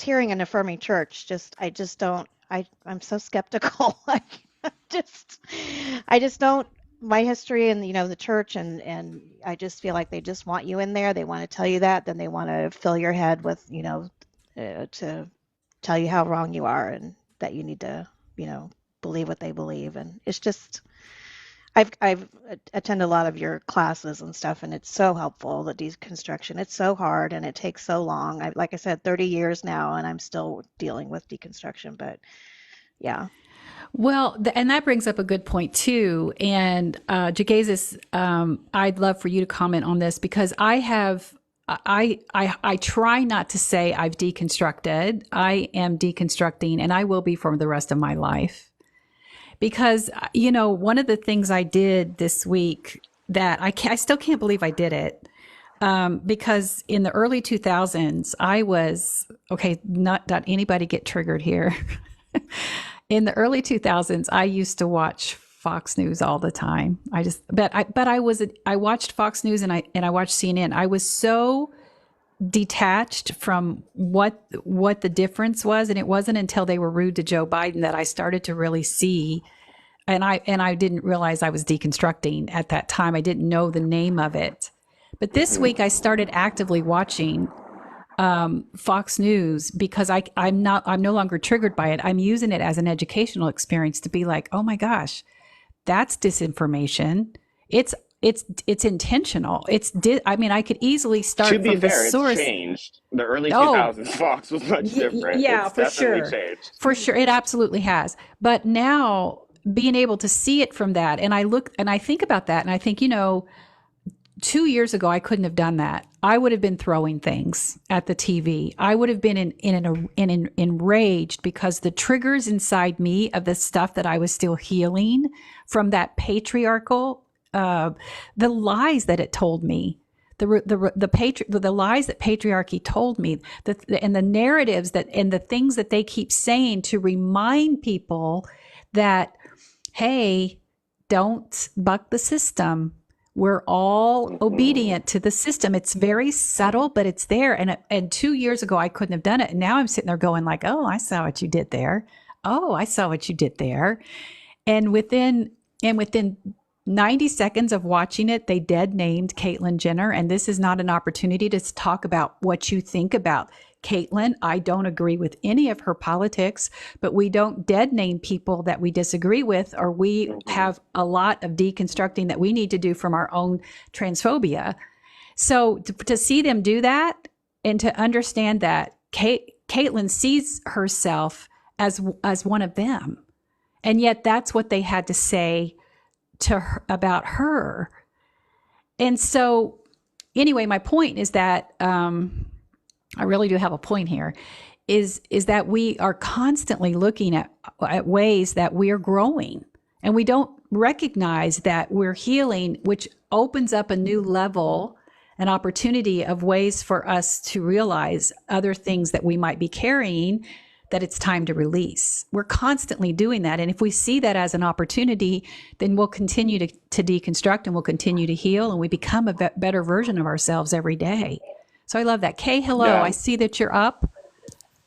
hearing an affirming church, I'm so skeptical. I just don't, my history and, the church and I just feel like they just want you in there. They want to tell you that, then they want to fill your head with, to tell you how wrong you are and that you need to, believe what they believe. And it's just, I've attended a lot of your classes and stuff, and it's so helpful, the deconstruction. It's so hard and it takes so long. Like I said, 30 years now, and I'm still dealing with deconstruction, but yeah. Well, and that brings up a good point too. And Jegaysus, I'd love for you to comment on this because I try not to say I've deconstructed. I am deconstructing, and I will be for the rest of my life. Because, one of the things I did this week that I still can't believe I did it, because in the early 2000s, I was, okay, not anybody get triggered here. In the early 2000s, I used to watch Fox News all the time. I watched Fox News and I watched CNN. I was so detached from what the difference was, and it wasn't until they were rude to Joe Biden that I started to really see, and I didn't realize I was deconstructing at that time. I didn't know the name of it. But this week I started actively watching Fox News because I'm no longer triggered by it. I'm using it as an educational experience to be like, oh my gosh, that's disinformation. It's intentional. I could easily start to be from fair, the source. It's changed. The early 2000s Fox was much different. Yeah, it's for definitely sure. Changed. For sure, it absolutely has. But now being able to see it from that, and I look and I think about that, and I think, 2 years ago I couldn't have done that. I would have been throwing things at the TV. I would have been enraged because the triggers inside me of the stuff that I was still healing from that patriarchal. The lies that it told me, the lies that patriarchy told me, and the narratives and the things that they keep saying to remind people that, hey, don't buck the system. We're all obedient to the system. It's very subtle, but it's there. And 2 years ago, I couldn't have done it. And now I'm sitting there going like, oh, I saw what you did there. Oh, I saw what you did there. And within 90 seconds of watching it, they dead named Caitlyn Jenner. And this is not an opportunity to talk about what you think about Caitlyn. I don't agree with any of her politics, but we don't dead name people that we disagree with, or we have a lot of deconstructing that we need to do from our own transphobia. So to see them do that and to understand that Caitlyn sees herself as one of them. And yet that's what they had to say to her, about her. And so anyway, my point is that I really do have a point here, is that we are constantly looking at ways that we're growing, and we don't recognize that we're healing, which opens up a new level, an opportunity of ways for us to realize other things that we might be carrying that it's time to release. We're constantly doing that. And if we see that as an opportunity, then we'll continue to deconstruct and we'll continue to heal, and we become a better version of ourselves every day. So I love that. Kay, hello. Yeah. I see that you're up.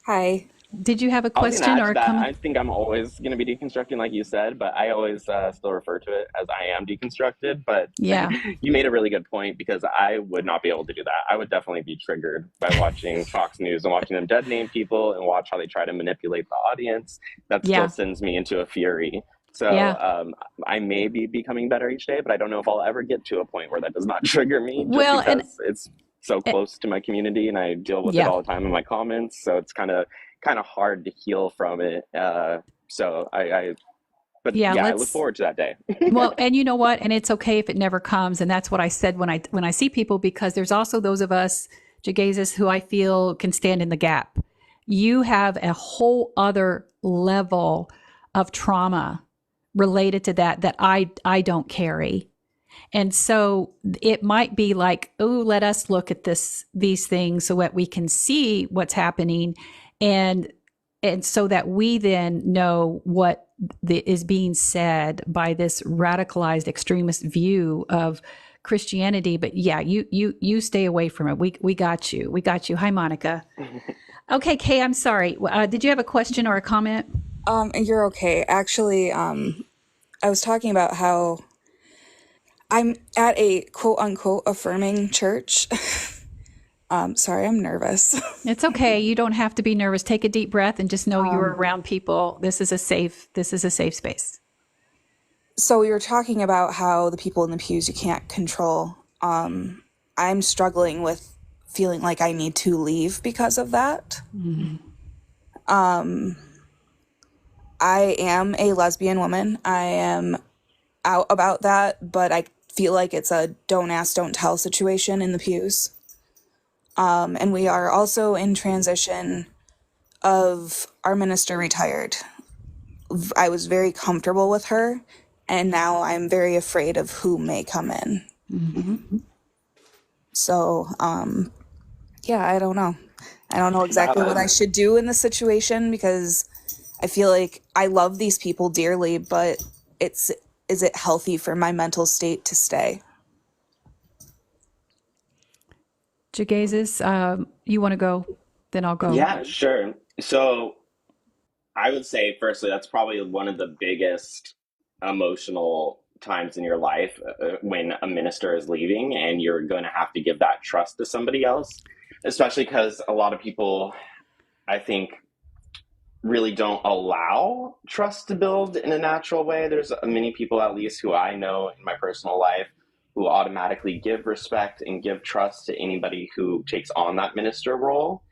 Hi. Did you have a I was question gonna add or to a that. comment? I think I'm always going to be deconstructing, like you said, but I always still refer to it as I am deconstructed. But Yeah. you made a really good point, because I would not be able to do that. I would definitely be triggered by watching Fox News and watching them dead name people and watch how they try to manipulate the audience. That still Yeah. sends me into a fury. So Yeah. I may be becoming better each day, but I don't know if I'll ever get to a point where that does not trigger me, just Well, and because it's so close to my community and I deal with it yeah. all the time in my comments. So it's kind of hard to heal from it. So I look forward to that day. Well, and you know what? And it's okay if it never comes. And that's what I said when I see people, because there's also those of us, Jegaysus, who I feel can stand in the gap. You have a whole other level of trauma related to that I don't carry. And so it might be like, oh, let us look at these things so that we can see what's happening, and so that we then know what is being said by this radicalized extremist view of Christianity. But yeah, you stay away from it. We got you. We got you. Hi, Monica. Okay, Kay, I'm sorry. Did you have a question or a comment? You're okay. Actually, I was talking about how I'm at a quote unquote affirming church. Sorry, I'm nervous. It's okay. You don't have to be nervous. Take a deep breath and just know you're around people. This is a safe space. So we were talking about how the people in the pews you can't control. I'm struggling with feeling like I need to leave because of that. Mm-hmm. I am a lesbian woman. I am out about that, but I feel like it's a don't ask, don't tell situation in the pews. And we are also in transition of our minister retired. I was very comfortable with her, and now I'm very afraid of who may come in. Mm-hmm. So, yeah, I don't know. I don't know exactly what I should do in this situation, because I feel like I love these people dearly, but is it healthy for my mental state to stay? Jegaysus, you want to go? Then I'll go. Yeah, sure. So I would say, firstly, that's probably one of the biggest emotional times in your life, when a minister is leaving and you're going to have to give that trust to somebody else, especially because a lot of people, I think, really don't allow trust to build in a natural way. There's many people, at least who I know in my personal life, who automatically give respect and give trust to anybody who takes on that minister role,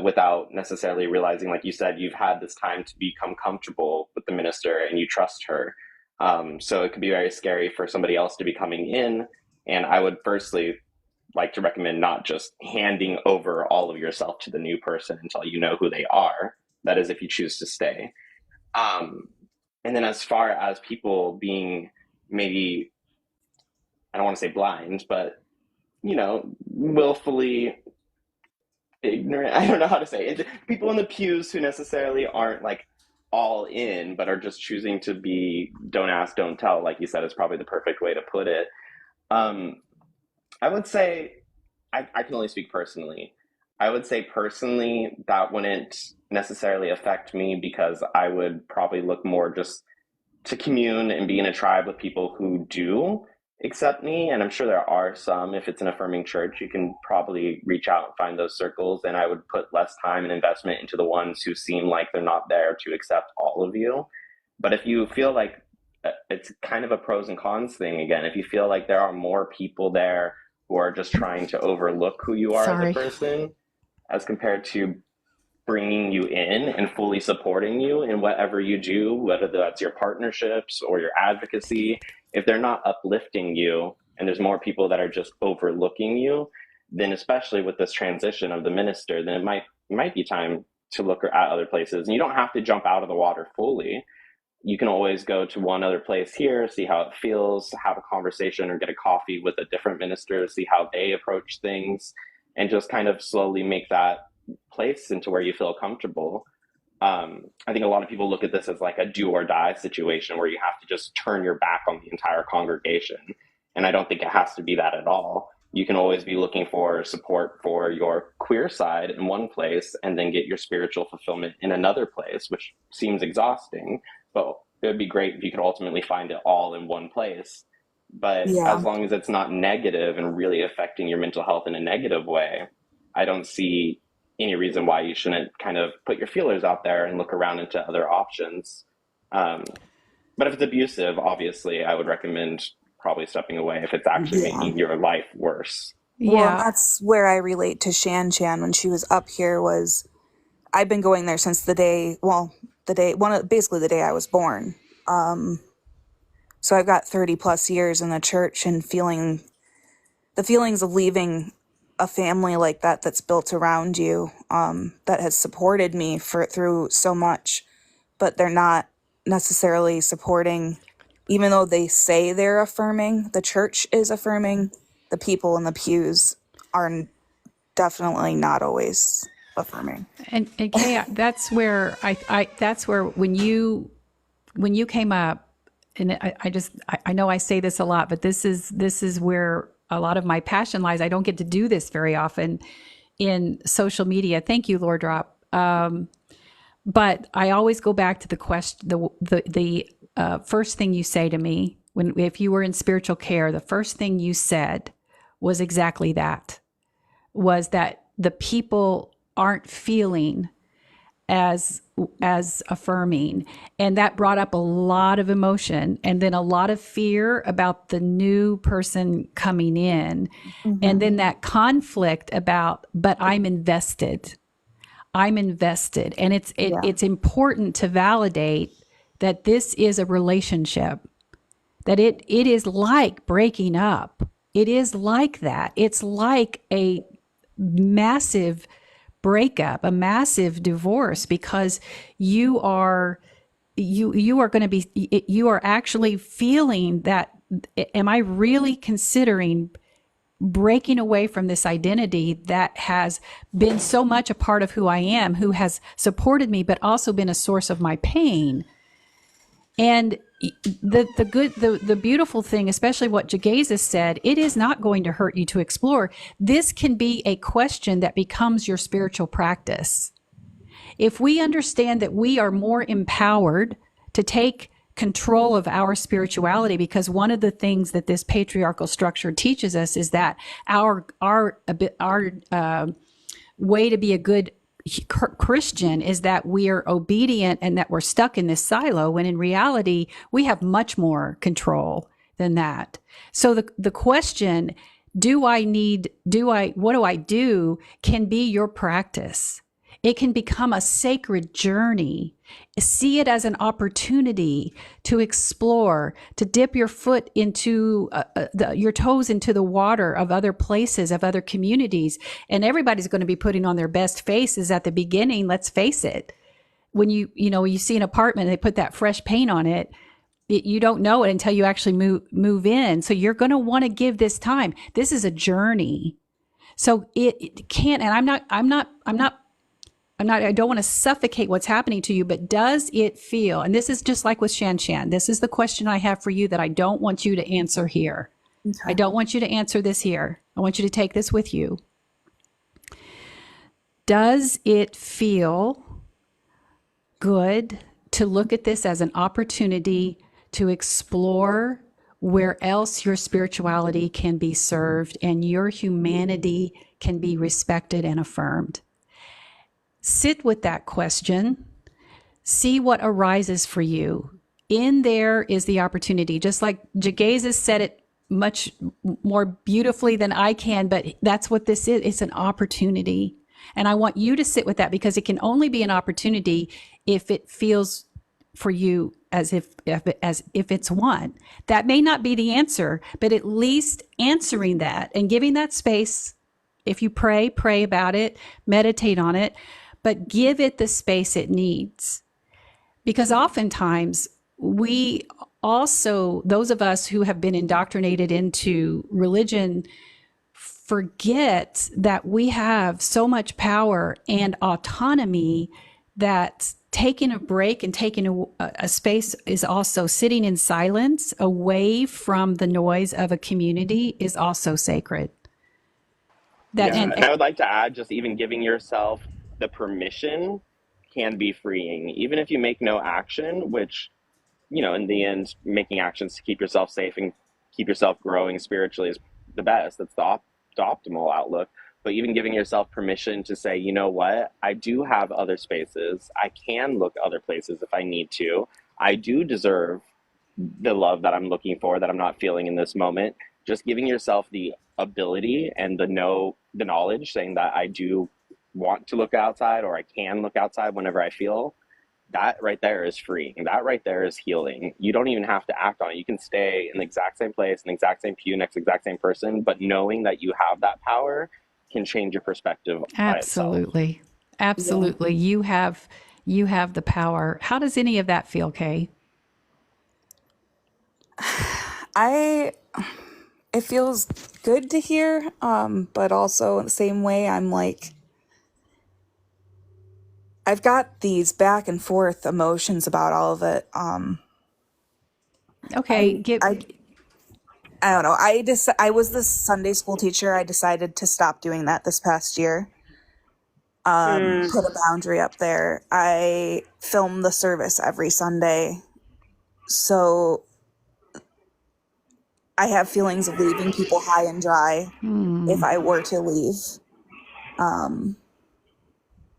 without necessarily realizing, like you said, you've had this time to become comfortable with the minister and you trust her. So it could be very scary for somebody else to be coming in. And I would firstly like to recommend not just handing over all of yourself to the new person until you know who they are. That is, if you choose to stay. And then as far as people being maybe, I don't want to say blind, but, willfully ignorant, I don't know how to say it. People in the pews who necessarily aren't like all in, but are just choosing to be don't ask, don't tell, like you said, is probably the perfect way to put it. I would say, I can only speak personally. I would say personally that wouldn't necessarily affect me, because I would probably look more just to commune and be in a tribe with people who do accept me. And I'm sure there are some. If it's an affirming church, you can probably reach out and find those circles. And I would put less time and investment into the ones who seem like they're not there to accept all of you. But if you feel like it's kind of a pros and cons thing again, if you feel like there are more people there who are just trying to overlook who you are as a person, as compared to bringing you in and fully supporting you in whatever you do, whether that's your partnerships or your advocacy, if they're not uplifting you and there's more people that are just overlooking you, then especially with this transition of the minister, then it might be time to look at other places. And you don't have to jump out of the water fully. You can always go to one other place here, see how it feels, have a conversation or get a coffee with a different minister, see how they approach things, and just kind of slowly make that place into where you feel comfortable. I think a lot of people look at this as like a do or die situation where you have to just turn your back on the entire congregation. And I don't think it has to be that at all. You can always be looking for support for your queer side in one place and then get your spiritual fulfillment in another place, which seems exhausting, but it would be great if you could ultimately find it all in one place. But Yeah. as long as it's not negative and really affecting your mental health in a negative way, I don't see any reason why you shouldn't kind of put your feelers out there and look around into other options. But if it's abusive, obviously, I would recommend probably stepping away if it's actually Yeah. making your life worse. Well, Yeah. that's where I relate to ShanShan when she was up here. Was I've been going there since the day basically the day I was born. So I've got 30 plus years in the church, and the feelings of leaving a family like that that's built around you, that has supported me through so much, but they're not necessarily supporting, even though they say they're affirming, the church is affirming, the people in the pews are definitely not always affirming. And Kay, that's where that's where when you came up, and I know I say this a lot, but this is where a lot of my passion lies. I don't get to do this very often in social media. Thank you, Lord Drop. But I always go back to the question, the first thing you say to me if you were in spiritual care, the first thing you said was exactly that, was that the people aren't feeling as affirming. And that brought up a lot of emotion and then a lot of fear about the new person coming in. Mm-hmm. And then that conflict about, but I'm invested. And it's important to validate that this is a relationship, that it is like breaking up. It is like that. It's like a massive breakup, a massive divorce, because you are actually feeling that, am I really considering breaking away from this identity that has been so much a part of who I am, who has supported me, but also been a source of my pain? And the beautiful thing, especially what Jegaysus said, it is not going to hurt you to explore. This can be a question that becomes your spiritual practice. If we understand that we are more empowered to take control of our spirituality, because one of the things that this patriarchal structure teaches us is that our way to be a good Christian is that we are obedient and that we're stuck in this silo, when in reality, we have much more control than that. So the question, what do I do, can be your practice. It can become a sacred journey. See it as an opportunity to explore, to dip your foot into your toes into the water of other places, of other communities. And everybody's going to be putting on their best faces at the beginning. Let's face it. When you see an apartment and they put that fresh paint on it, you don't know it until you actually move in. So you're going to want to give this time. This is a journey. So it can't, and I don't want to suffocate what's happening to you, but does it feel, and this is just like with ShanShan, this is the question I have for you that I don't want you to answer here. Okay. I don't want you to answer this here. I want you to take this with you. Does it feel good to look at this as an opportunity to explore where else your spirituality can be served and your humanity can be respected and affirmed? Sit with that question. See what arises for you. In there is the opportunity. Just like Jegaysus said it much more beautifully than I can, but that's what this is. It's an opportunity. And I want you to sit with that, because it can only be an opportunity if it feels for you as if it's one. That may not be the answer, but at least answering that and giving that space. If you pray about it, meditate on it, but give it the space it needs. Because oftentimes we also, those of us who have been indoctrinated into religion, forget that we have so much power and autonomy that taking a break and taking a space is also sitting in silence away from the noise of a community is also sacred. That Yeah, and I would like to add, just even giving yourself the permission can be freeing, even if you make no action, which, in the end, making actions to keep yourself safe and keep yourself growing spiritually is the best. That's the optimal outlook. But even giving yourself permission to say, you know what, I do have other spaces. I can look other places if I need to. I do deserve the love that I'm looking for, that I'm not feeling in this moment. Just giving yourself the ability and the knowledge, saying that I do want to look outside, or I can look outside whenever I feel. That right there is freeing. That right there is healing. You don't even have to act on it. You can stay in the exact same place, in the exact same pew, next to the exact same person, but knowing that you have that power can change your perspective by itself. Absolutely. Yeah. You have the power. How does any of that feel, Kay? It feels good to hear, but also in the same way, I'm like, I've got these back and forth emotions about all of it. Okay. I don't know. I was the Sunday school teacher. I decided to stop doing that this past year. Put a boundary up there. I film the service every Sunday. So I have feelings of leaving people high and dry if I were to leave.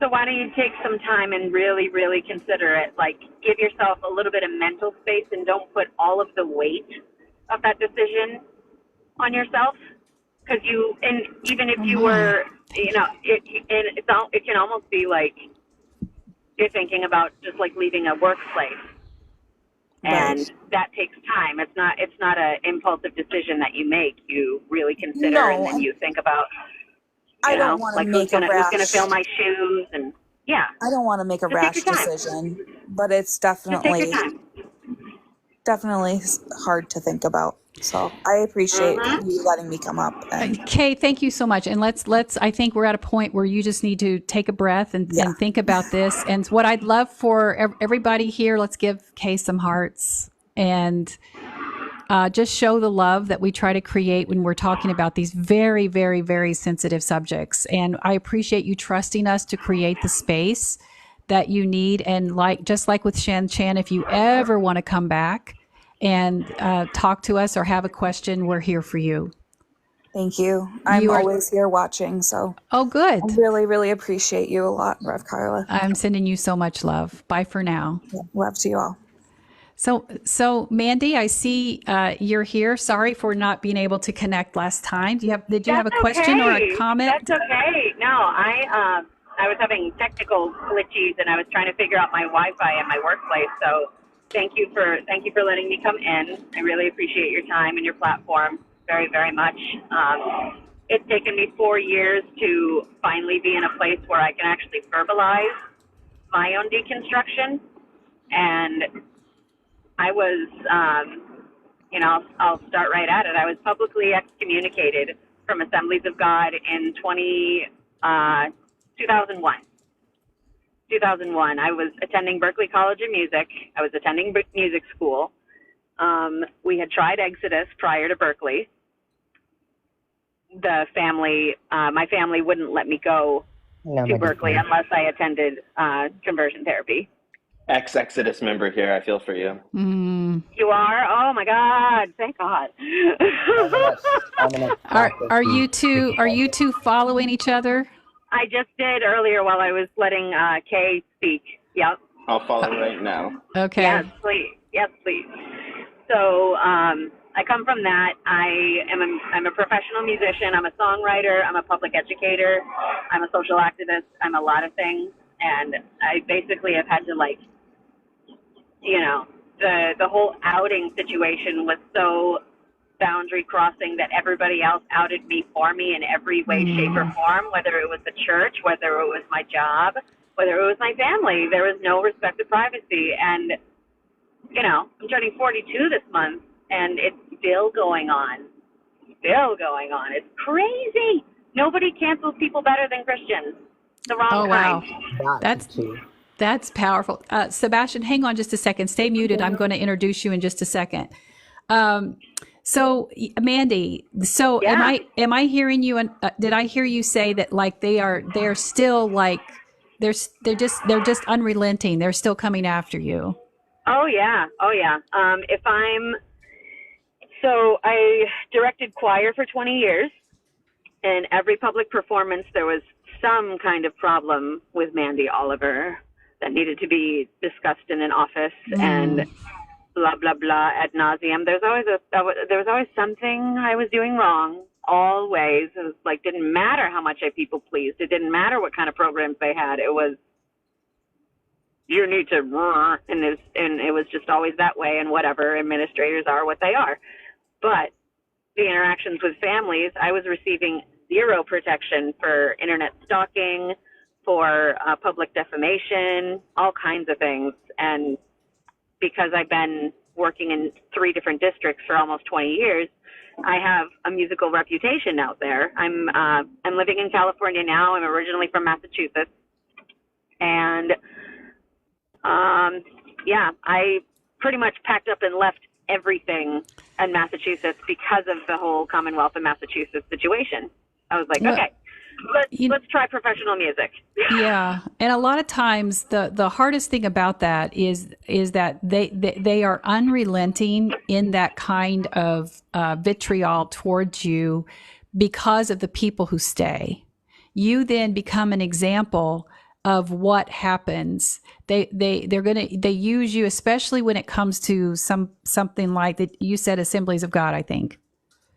So why don't you take some time and really, really consider it? Like, give yourself a little bit of mental space and don't put all of the weight of that decision on yourself. Because even if you were, it can almost be like you're thinking about just like leaving a workplace. And that takes time. It's not an impulsive decision that you make. You really consider, and then you think about, I don't want to make a rash. Who's going to fill my shoes? And I don't want to make a rash decision, but it's definitely hard to think about. So I appreciate you letting me come up. Kay, thank you so much. And I think we're at a point where you just need to take a breath and think about this. And what I'd love for everybody here, let's give Kay some hearts and just show the love that we try to create when we're talking about these very, very, very sensitive subjects. And I appreciate you trusting us to create the space that you need. And just like with ShanShan, if you ever want to come back and talk to us or have a question, we're here for you. Thank you. I'm always here watching. So good. I really, really appreciate you a lot, Rev Karla. I'm sending you so much love. Bye for now. Love to you all. So Mandy, I see you're here. Sorry for not being able to connect last time. Did you have a question or a comment? That's okay. No, I was having technical glitches and I was trying to figure out my Wi-Fi at my workplace. So thank you for letting me come in. I really appreciate your time and your platform very, very much. It's taken me 4 years to finally be in a place where I can actually verbalize my own deconstruction. And I was, I'll start right at it. I was publicly excommunicated from Assemblies of God in 2001. 2001. I was attending Berklee College of Music. I was attending music school. We had tried Exodus prior to Berklee. My family wouldn't let me go to Berklee unless I attended conversion therapy. Ex-Exodus member here. I feel for you. You are? Oh my God! Thank God. Are you two following each other? I just did earlier while I was letting Kay speak. Yep. I'll follow right now. Okay. Yes, please. Yes, please. So I come from that. I'm a professional musician. I'm a songwriter. I'm a public educator. I'm a social activist. I'm a lot of things. And I basically have had to the whole outing situation was so boundary crossing that everybody else outed me for me in every way, shape, or form, whether it was the church, whether it was my job, whether it was my family. There was no respect of privacy. And, I'm turning 42 this month, and it's still going on. It's crazy. Nobody cancels people better than Christians. The wrong kind. Wow. That's powerful. Sebastian, hang on just a second. Stay muted. I'm going to introduce you in just a second. So Mandy, so Yeah. am I hearing you? And did I hear you say that like they're still like they're just unrelenting. They're still coming after you. Oh yeah. So I directed choir for 20 years, and every public performance there was some kind of problem with Mandy Oliver that needed to be discussed in an office and blah blah blah ad nauseum. There was always something I was doing wrong. Always. It was like, didn't matter how much I people pleased. It didn't matter what kind of programs they had. It was, you need to, and it was just always that way. And whatever, administrators are what they are. But the interactions with families, I was receiving zero protection for internet stalking, for public defamation, all kinds of things. And because I've been working in 3 different districts for almost 20 years, I have a musical reputation out there. I'm living in California now. I'm originally from Massachusetts, and I pretty much packed up and left everything in Massachusetts because of the whole Commonwealth of Massachusetts situation. I was like, okay, let's try professional music. Yeah, and a lot of times the hardest thing about that is that they are unrelenting in that kind of vitriol towards you because of the people who stay. You then become an example of what happens. They use you, especially when it comes to something like that. You said Assemblies of God, I think.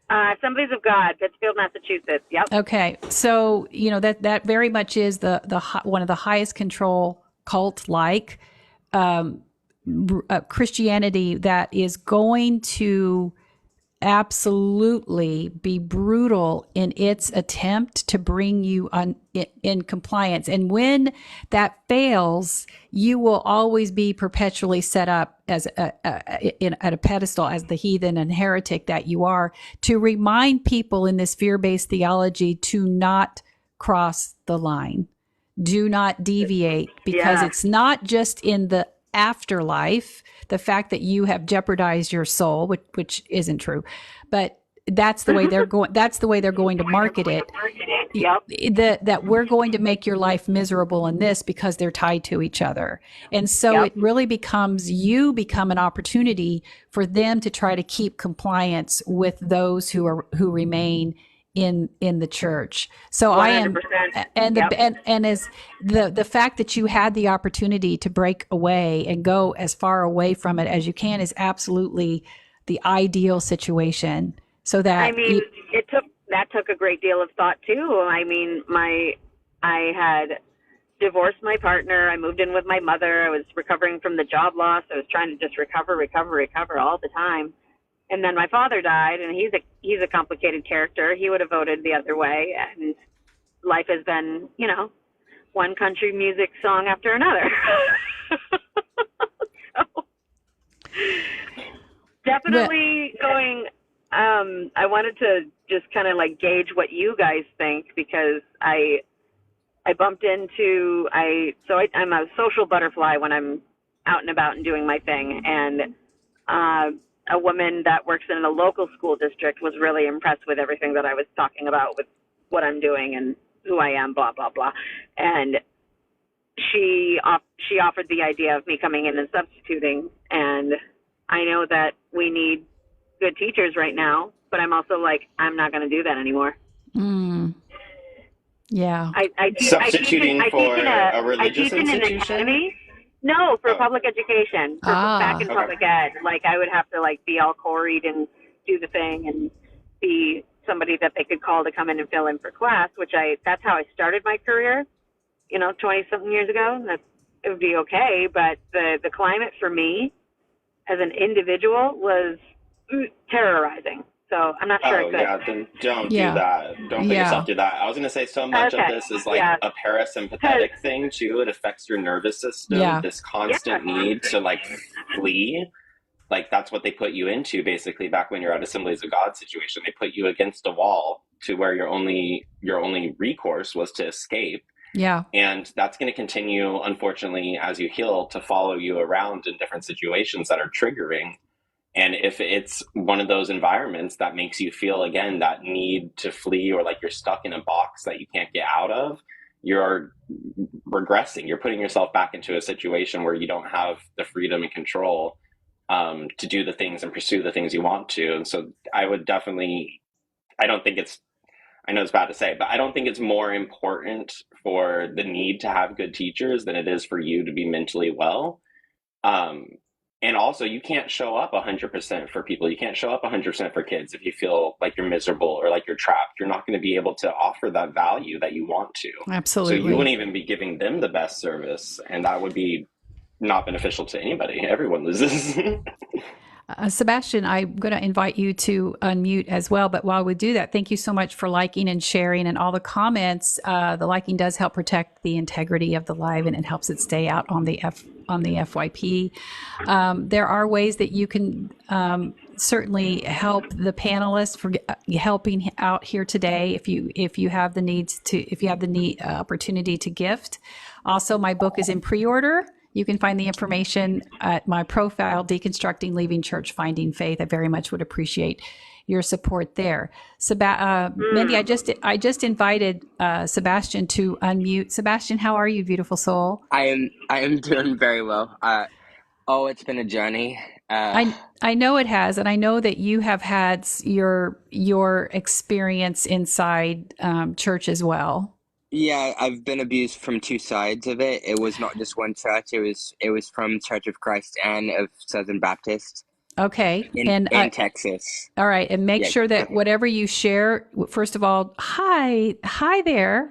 Assemblies of God, Pittsfield, Massachusetts. Yep. Okay, so that very much is the one of the highest control cult like Christianity that is going to absolutely be brutal in its attempt to bring you in compliance. And when that fails, you will always be perpetually set up as at a pedestal as the heathen and heretic that you are, to remind people in this fear-based theology to not cross the line. Do not deviate, because it's not just in the afterlife, the fact that you have jeopardized your soul, which isn't true, but that's the way they're going. That's the way they're going to market it. Yep. That we're going to make your life miserable in this, because they're tied to each other, and so it really becomes an opportunity for them to try to keep compliance with those who remain in the church. So 100%. I am, and as the fact that you had the opportunity to break away and go as far away from it as you can is absolutely the ideal situation. So that that took a great deal of thought too. I mean, I had divorced my partner. I moved in with my mother. I was recovering from the job loss. I was trying to just recover all the time. And then my father died, and he's a complicated character. He would have voted the other way, and life has been, one country music song after another. So, definitely going. I wanted to just kind of like gauge what you guys think, because I bumped into I'm a social butterfly when I'm out and about and doing my thing, and a woman that works in a local school district was really impressed with everything that I was talking about with what I'm doing and who I am, blah, blah, blah. And she offered the idea of me coming in and substituting. And I know that we need good teachers right now, but I'm also like, I'm not going to do that anymore. Yeah. Substituting for a religious institution? No, for public education, back in public ed. Like, I would have to like be all quarried and do the thing and be somebody that they could call to come in and fill in for class, that's how I started my career, 20 something years ago. It would be okay. But the climate for me as an individual was terrorizing. So I'm not sure. Then don't do that. Don't put yourself through that. I was going to say, so much of this is like a parasympathetic thing too. It affects your nervous system. This constant need to like flee. Like, that's what they put you into basically back when you're at Assemblies of God situation. They put you against a wall to where your only recourse was to escape. Yeah. And that's going to continue, unfortunately, as you heal, to follow you around in different situations that are triggering. And if it's one of those environments that makes you feel, again, that need to flee, or like you're stuck in a box that you can't get out of, you're regressing. You're putting yourself back into a situation where you don't have the freedom and control to do the things and pursue the things you want to. And so I would definitely, I don't think it's, I know it's bad to say, but I don't think it's more important for the need to have good teachers than it is for you to be mentally well. Um, and also, you can't show up 100% for people. You can't show up 100% for kids if you feel like you're miserable or like you're trapped. You're not going to be able to offer that value that you want to. So you Absolutely. wouldn't even be giving them the best service, and that would be not beneficial to anybody. Everyone loses. Sebastian, I'm going to invite you to unmute as well. But while we do that, thank you so much for liking and sharing and all the comments. The liking does help protect the integrity of the live, and it helps it stay out on the FYP. There are ways that you can certainly help the panelists for helping out here today. If you have the needs to, if you have the opportunity to gift. Also, my book is in pre-order. You can find the information at my profile, Deconstructing, Leaving Church, Finding Faith. I very much would appreciate your support there. Mandy, I just invited Sebastian to unmute. Sebastian, how are you, beautiful soul? I am doing very well. It's been a journey. I know it has, and I know that you have had your experience inside church as well. Yeah, I've been abused from two sides of it. It was not just one church. It was from Church of Christ and of Southern Baptist. Okay. In Texas. All right. And make sure that whatever you share, first of all, hi there.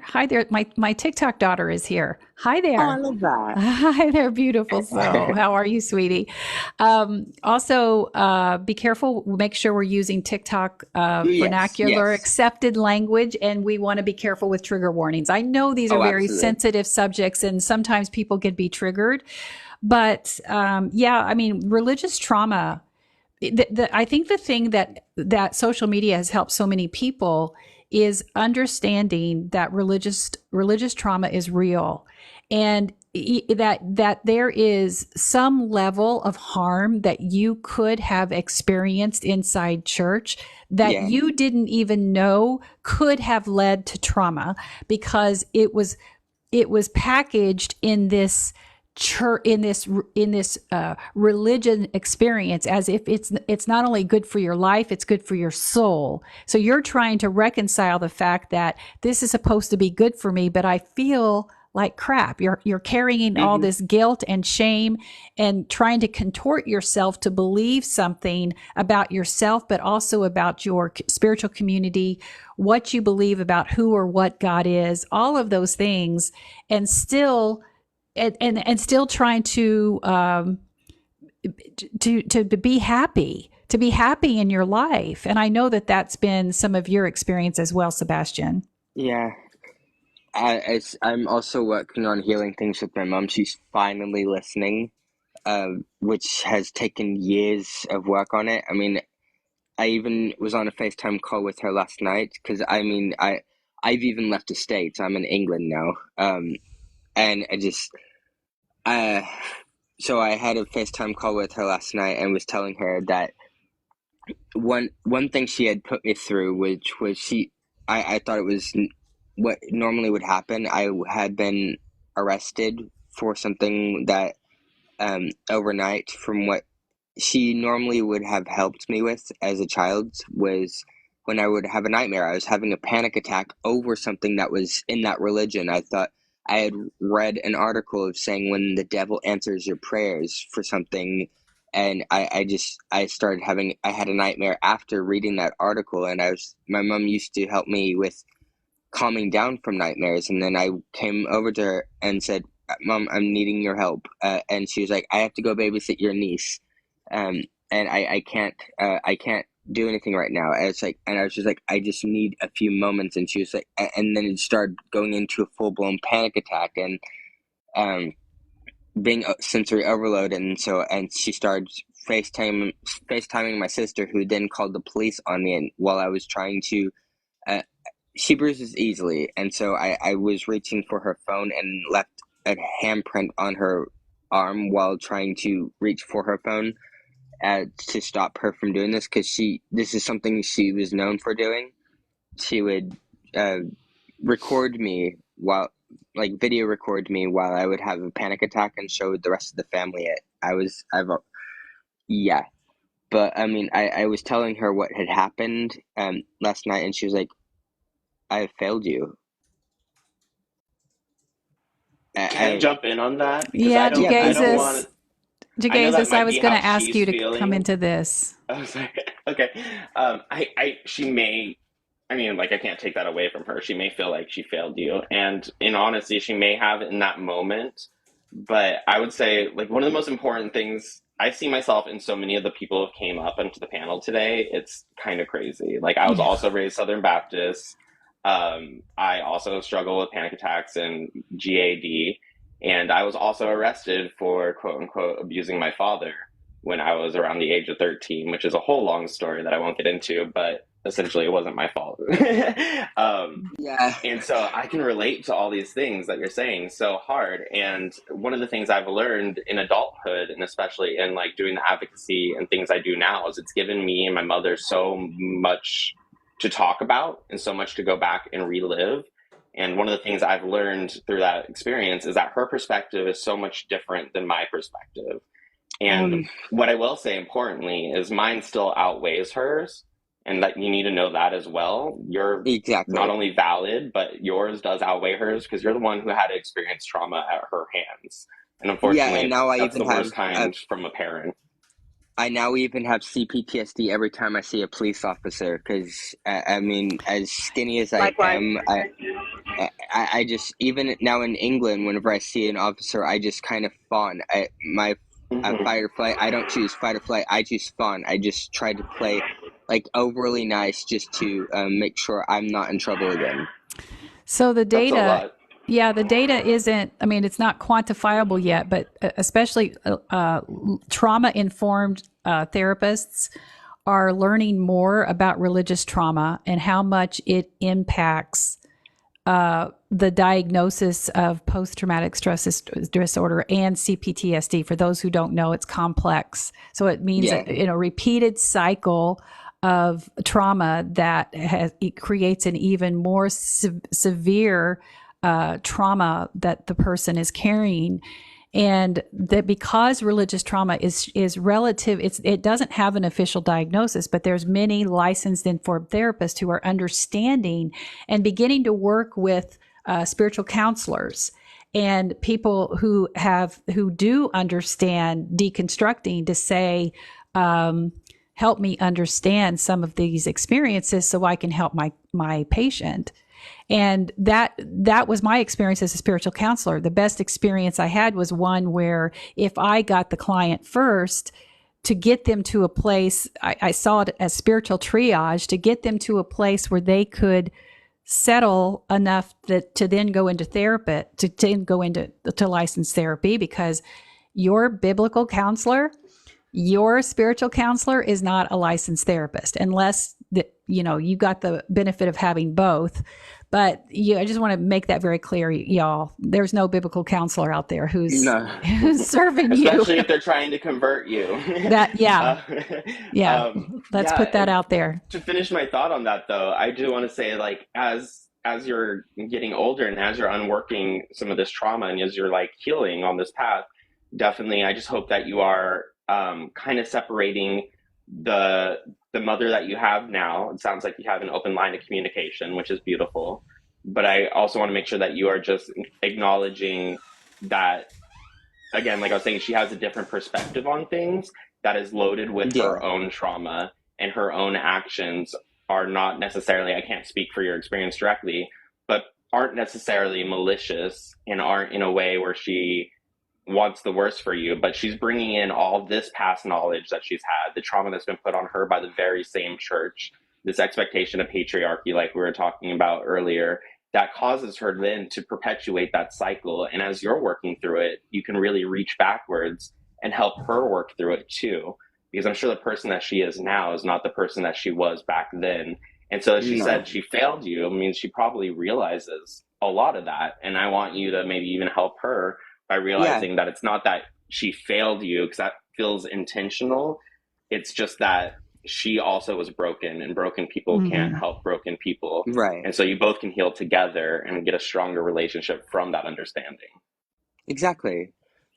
My TikTok daughter is here. Hi there. Oh, I love that. Hi there, beautiful soul. How are you, sweetie? Also, be careful. Make sure we're using TikTok vernacular, accepted language, and we want to be careful with trigger warnings. I know these are very sensitive subjects, and sometimes people can be triggered. But religious trauma. I think the thing that social media has helped so many people is understanding that religious trauma is real, and that there is some level of harm that you could have experienced inside church that you didn't even know could have led to trauma, because it was packaged in this church, in this religion experience, as if it's not only good for your life, it's good for your soul. So you're trying to reconcile the fact that this is supposed to be good for me, but I feel like crap. You're carrying all this guilt and shame and trying to contort yourself to believe something about yourself, but also about your spiritual community, what you believe about who or what God is, all of those things, and still still trying to be happy, in your life. And I know that that's been some of your experience as well, Sebastian. Yeah. I'm also working on healing things with my mom. She's finally listening, which has taken years of work on it. I mean, I even was on a FaceTime call with her last night, because I've even left the States. I'm in England now. And so I had a FaceTime call with her last night and was telling her that one thing she had put me through, which was I thought it was what normally would happen. I had been arrested for something that overnight, from what she normally would have helped me with as a child, was when I would have a nightmare. I was having a panic attack over something that was in that religion. I thought I had read an article of saying when the devil answers your prayers for something, and I had a nightmare after reading that article, and my mom used to help me with calming down from nightmares, and then I came over to her and said, "Mom, I'm needing your help," and she was like, "I have to go babysit your niece, and I can't do anything right now." And I was just like, "I just need a few moments," and she was like, and then it started going into a full-blown panic attack and being sensory overload, and she started FaceTiming my sister, who then called the police on me, and while I was trying to she bruises easily, and so I was reaching for her phone and left a handprint on her arm while trying to reach for her phone to stop her from doing this, because this is something she was known for doing. She would record me video record me while I would have a panic attack and show the rest of the family it. Yeah. But I mean, I was telling her what had happened last night, and she was like, I have failed you. Can I jump in on that? Because I don't want to. Jegaysus, I was going to ask you to come into this. Oh, sorry. Okay. She may, I mean, like, I can't take that away from her. She may feel like she failed you. And in honesty, she may have in that moment. But I would say, like, one of the most important things, I see myself in so many of the people who came up into the panel today. It's kind of crazy. Like, I was also raised Southern Baptist. I also struggle with panic attacks and GAD. And I was also arrested for, quote unquote, abusing my father when I was around the age of 13, which is a whole long story that I won't get into, but essentially it wasn't my fault. And so I can relate to all these things that you're saying so hard. And one of the things I've learned in adulthood, and especially in like doing the advocacy and things I do now, is it's given me and my mother so much to talk about and so much to go back and relive. And one of the things I've learned through that experience is that her perspective is so much different than my perspective. And what I will say importantly is mine still outweighs hers, and that you need to know that as well. You're not only valid, but yours does outweigh hers, because you're the one who had to experience trauma at her hands. And unfortunately, and now that's the worst kind from a parent. I now even have CPTSD every time I see a police officer, because I mean, as skinny as I am, I just, even now in England, whenever I see an officer, I just kind of fawn. Fight or flight, I don't choose fight or flight, I choose fawn. I just try to play like overly nice just to make sure I'm not in trouble again. So the data, the data isn't, I mean, it's not quantifiable yet, but especially trauma-informed therapists are learning more about religious trauma and how much it impacts the diagnosis of post-traumatic stress disorder and CPTSD. For those who don't know, it's complex. So it means a repeated cycle of trauma that it creates an even more severe trauma that the person is carrying. And that because religious trauma is relative, it doesn't have an official diagnosis, but there's many licensed informed therapists who are understanding and beginning to work with spiritual counselors and people who do understand deconstructing to say, help me understand some of these experiences so I can help my patient. And that was my experience as a spiritual counselor. The best experience I had was one where if I got the client first, to get them to a place, I saw it as spiritual triage, to get them to a place where they could settle enough that to then go into therapy, to then go into licensed therapy, because your biblical counselor, your spiritual counselor is not a licensed therapist unless you got the benefit of having both. But I just want to make that very clear, y'all. There's no biblical counselor out there who's serving you, especially if they're trying to convert you. Let's put that out there. To finish my thought on that, though, I do want to say, like, as you're getting older and as you're unworking some of this trauma and as you're like healing on this path, definitely, I just hope that you are kind of separating the mother that you have now. It sounds like you have an open line of communication, which is beautiful. But I also want to make sure that you are just acknowledging that, again, like I was saying, she has a different perspective on things that is loaded with her own trauma, and her own actions are not necessarily, I can't speak for your experience directly, but aren't necessarily malicious and aren't in a way where she wants the worst for you, but she's bringing in all this past knowledge that she's had, the trauma that's been put on her by the very same church, this expectation of patriarchy, like we were talking about earlier, that causes her then to perpetuate that cycle. And as you're working through it, you can really reach backwards and help her work through it too, because I'm sure the person that she is now is not the person that she was back then. And so she No. said she failed you. I mean, she probably realizes a lot of that. And I want you to maybe even help her by realizing that it's not that she failed you, because that feels intentional. It's just that she also was broken, and broken people can't help broken people. Right. And so you both can heal together and get a stronger relationship from that understanding. Exactly.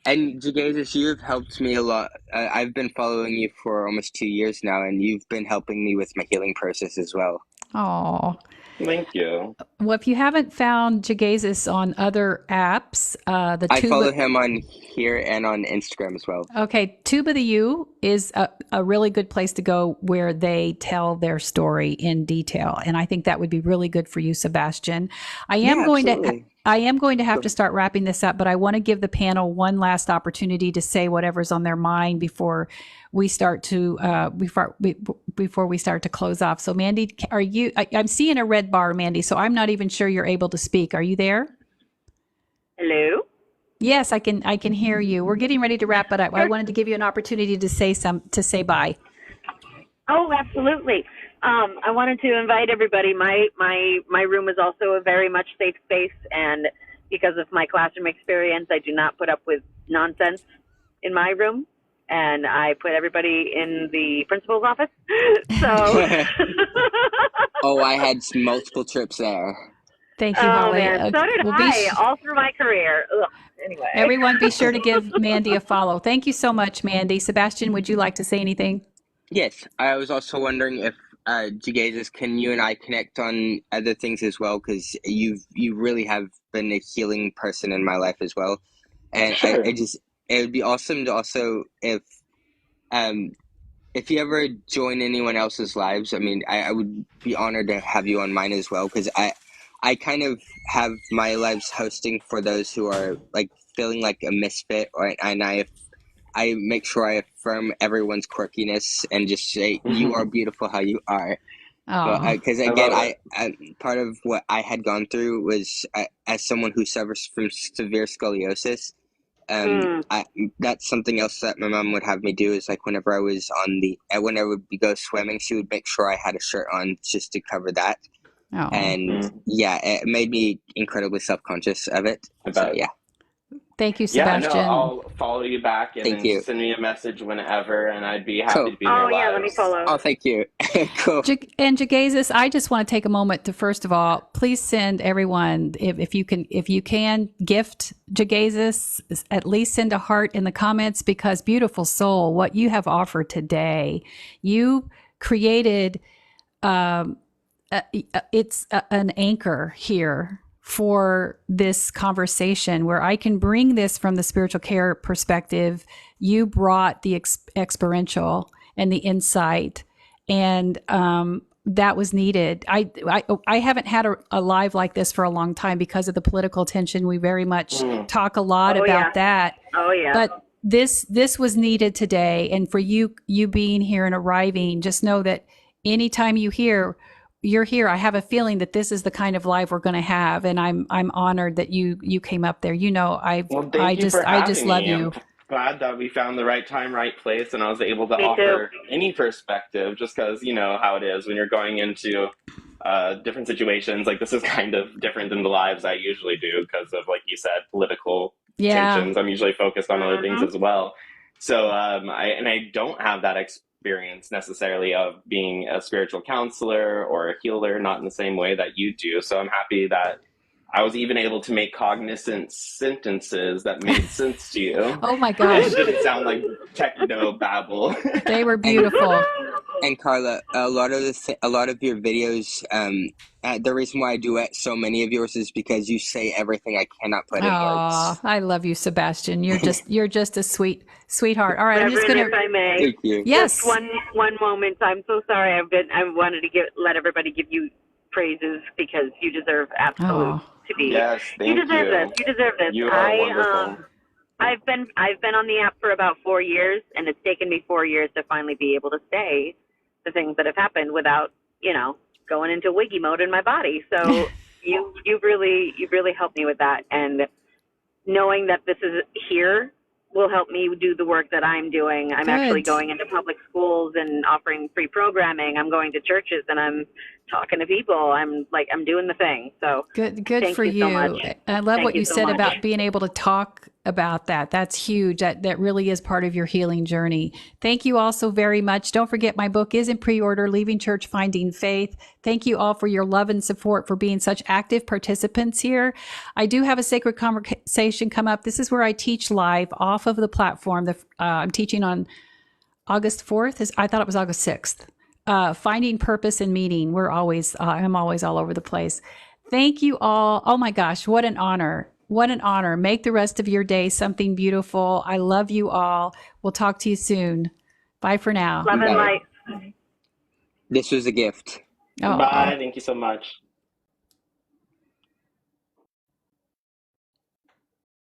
And Jegaysus, you've helped me a lot. I've been following you for almost 2 years now, and you've been helping me with my healing process as well. Oh, Thank you. well, if you haven't found Jegaysus on other apps, I follow him on here and on Instagram as well. Okay, Tuba the U is a really good place to go where they tell their story in detail, and I think that would be really good for you, Sebastian. I am going to have to start wrapping this up, but I want to give the panel one last opportunity to say whatever's on their mind before we start to before we start to close off. So, Mandy, are you? I'm seeing a red bar, Mandy. So I'm not even sure you're able to speak. Are you there? Hello? Yes, I can hear you. We're getting ready to wrap it up. I wanted to give you an opportunity to say bye. Oh, absolutely. I wanted to invite everybody. My room is also a very much safe space, and because of my classroom experience, I do not put up with nonsense in my room, and I put everybody in the principal's office. So. Oh, I had multiple trips there. Thank you, Holly. Man, so did I, all through my career. Ugh. Anyway. Everyone be sure to give Mandy a follow. Thank you so much, Mandy. Sebastian, would you like to say anything? Yes, I was also wondering if Jegaysus, can you and I connect on other things as well? Because you really have been a healing person in my life as well, and Sure. it would be awesome to also if you ever join anyone else's lives. I mean, I would be honored to have you on mine as well, because I kind of have my lives hosting for those who are like feeling like a misfit, and I make sure I affirm everyone's quirkiness and just say you are beautiful how you are. Because again, I part of what I had gone through was as someone who suffers from severe scoliosis. That's something else that my mom would have me do, is like whenever I would go swimming, she would make sure I had a shirt on just to cover that. Oh. And yeah, it made me incredibly self-conscious of it. So yeah. Thank you, Sebastian. Yeah, no, I'll follow you back and then send me a message whenever, and I'd be happy to be in your lives. Let me follow. Oh, thank you. Cool. And Jegaysus, I just want to take a moment to, first of all, please send everyone, if you can gift Jegaysus, at least send a heart in the comments, because beautiful soul, what you have offered today, you created, it's an anchor here for this conversation where I can bring this from the spiritual care perspective. You brought the experiential and the insight, and that was needed. I haven't had a live like this for a long time because of the political tension. We very much talk a lot about that. Oh yeah. But this was needed today, and for you being here and arriving, just know that anytime you're here, I have a feeling that this is the kind of live we're going to have, and I'm honored that you came up there. You know, I just love you. I'm glad that we found the right time, right place, and I was able to offer any perspective, just because you know how it is when you're going into different situations. Like, this is kind of different than the lives I usually do because of, like you said, political tensions. I'm usually focused on other things as well. So I don't have that experience necessarily of being a spiritual counselor or a healer, not in the same way that you do. So I'm happy that I was even able to make cognizant sentences that made sense to you. Oh my gosh. It didn't sound like techno babble. They were beautiful. And Karla, a lot of your videos, the reason why I duet so many of yours is because you say everything I cannot put in words. I love you, Sebastian. You're just a sweetheart. All right, Reverend, I'm just gonna. If I may, thank you. Yes. Just one moment. I'm so sorry. I wanted to let everybody give you praises because you deserve absolute to be. Yes, thank you. You deserve this. You deserve this. You are wonderful. I've been on the app for about 4 years, and it's taken me 4 years to finally be able to say the things that have happened without, going into wiggy mode in my body. So you've really helped me with that, and knowing that this is here will help me do the work that I'm doing. I'm actually Good. going into public schools and offering free programming. I'm going to churches and I'm talking to people. I'm doing the thing. So Good thank for you so you. much. I love Thank what you you so said much. about being able to talk about that. That's huge. That really is part of your healing journey. Thank you all so very much. Don't forget, my book is in pre-order, Leaving Church, Finding Faith. Thank you all for your love and support, for being such active participants here. I do have a sacred conversation come up. This is where I teach live off of the platform. I'm teaching on August 4th. I thought it was August 6th. Finding purpose and meaning. I'm always all over the place. Thank you all. Oh my gosh, what an honor. What an honor. Make the rest of your day something beautiful. I love you all. We'll talk to you soon. Bye for now. Love and light. This was a gift. Bye. Thank you so much.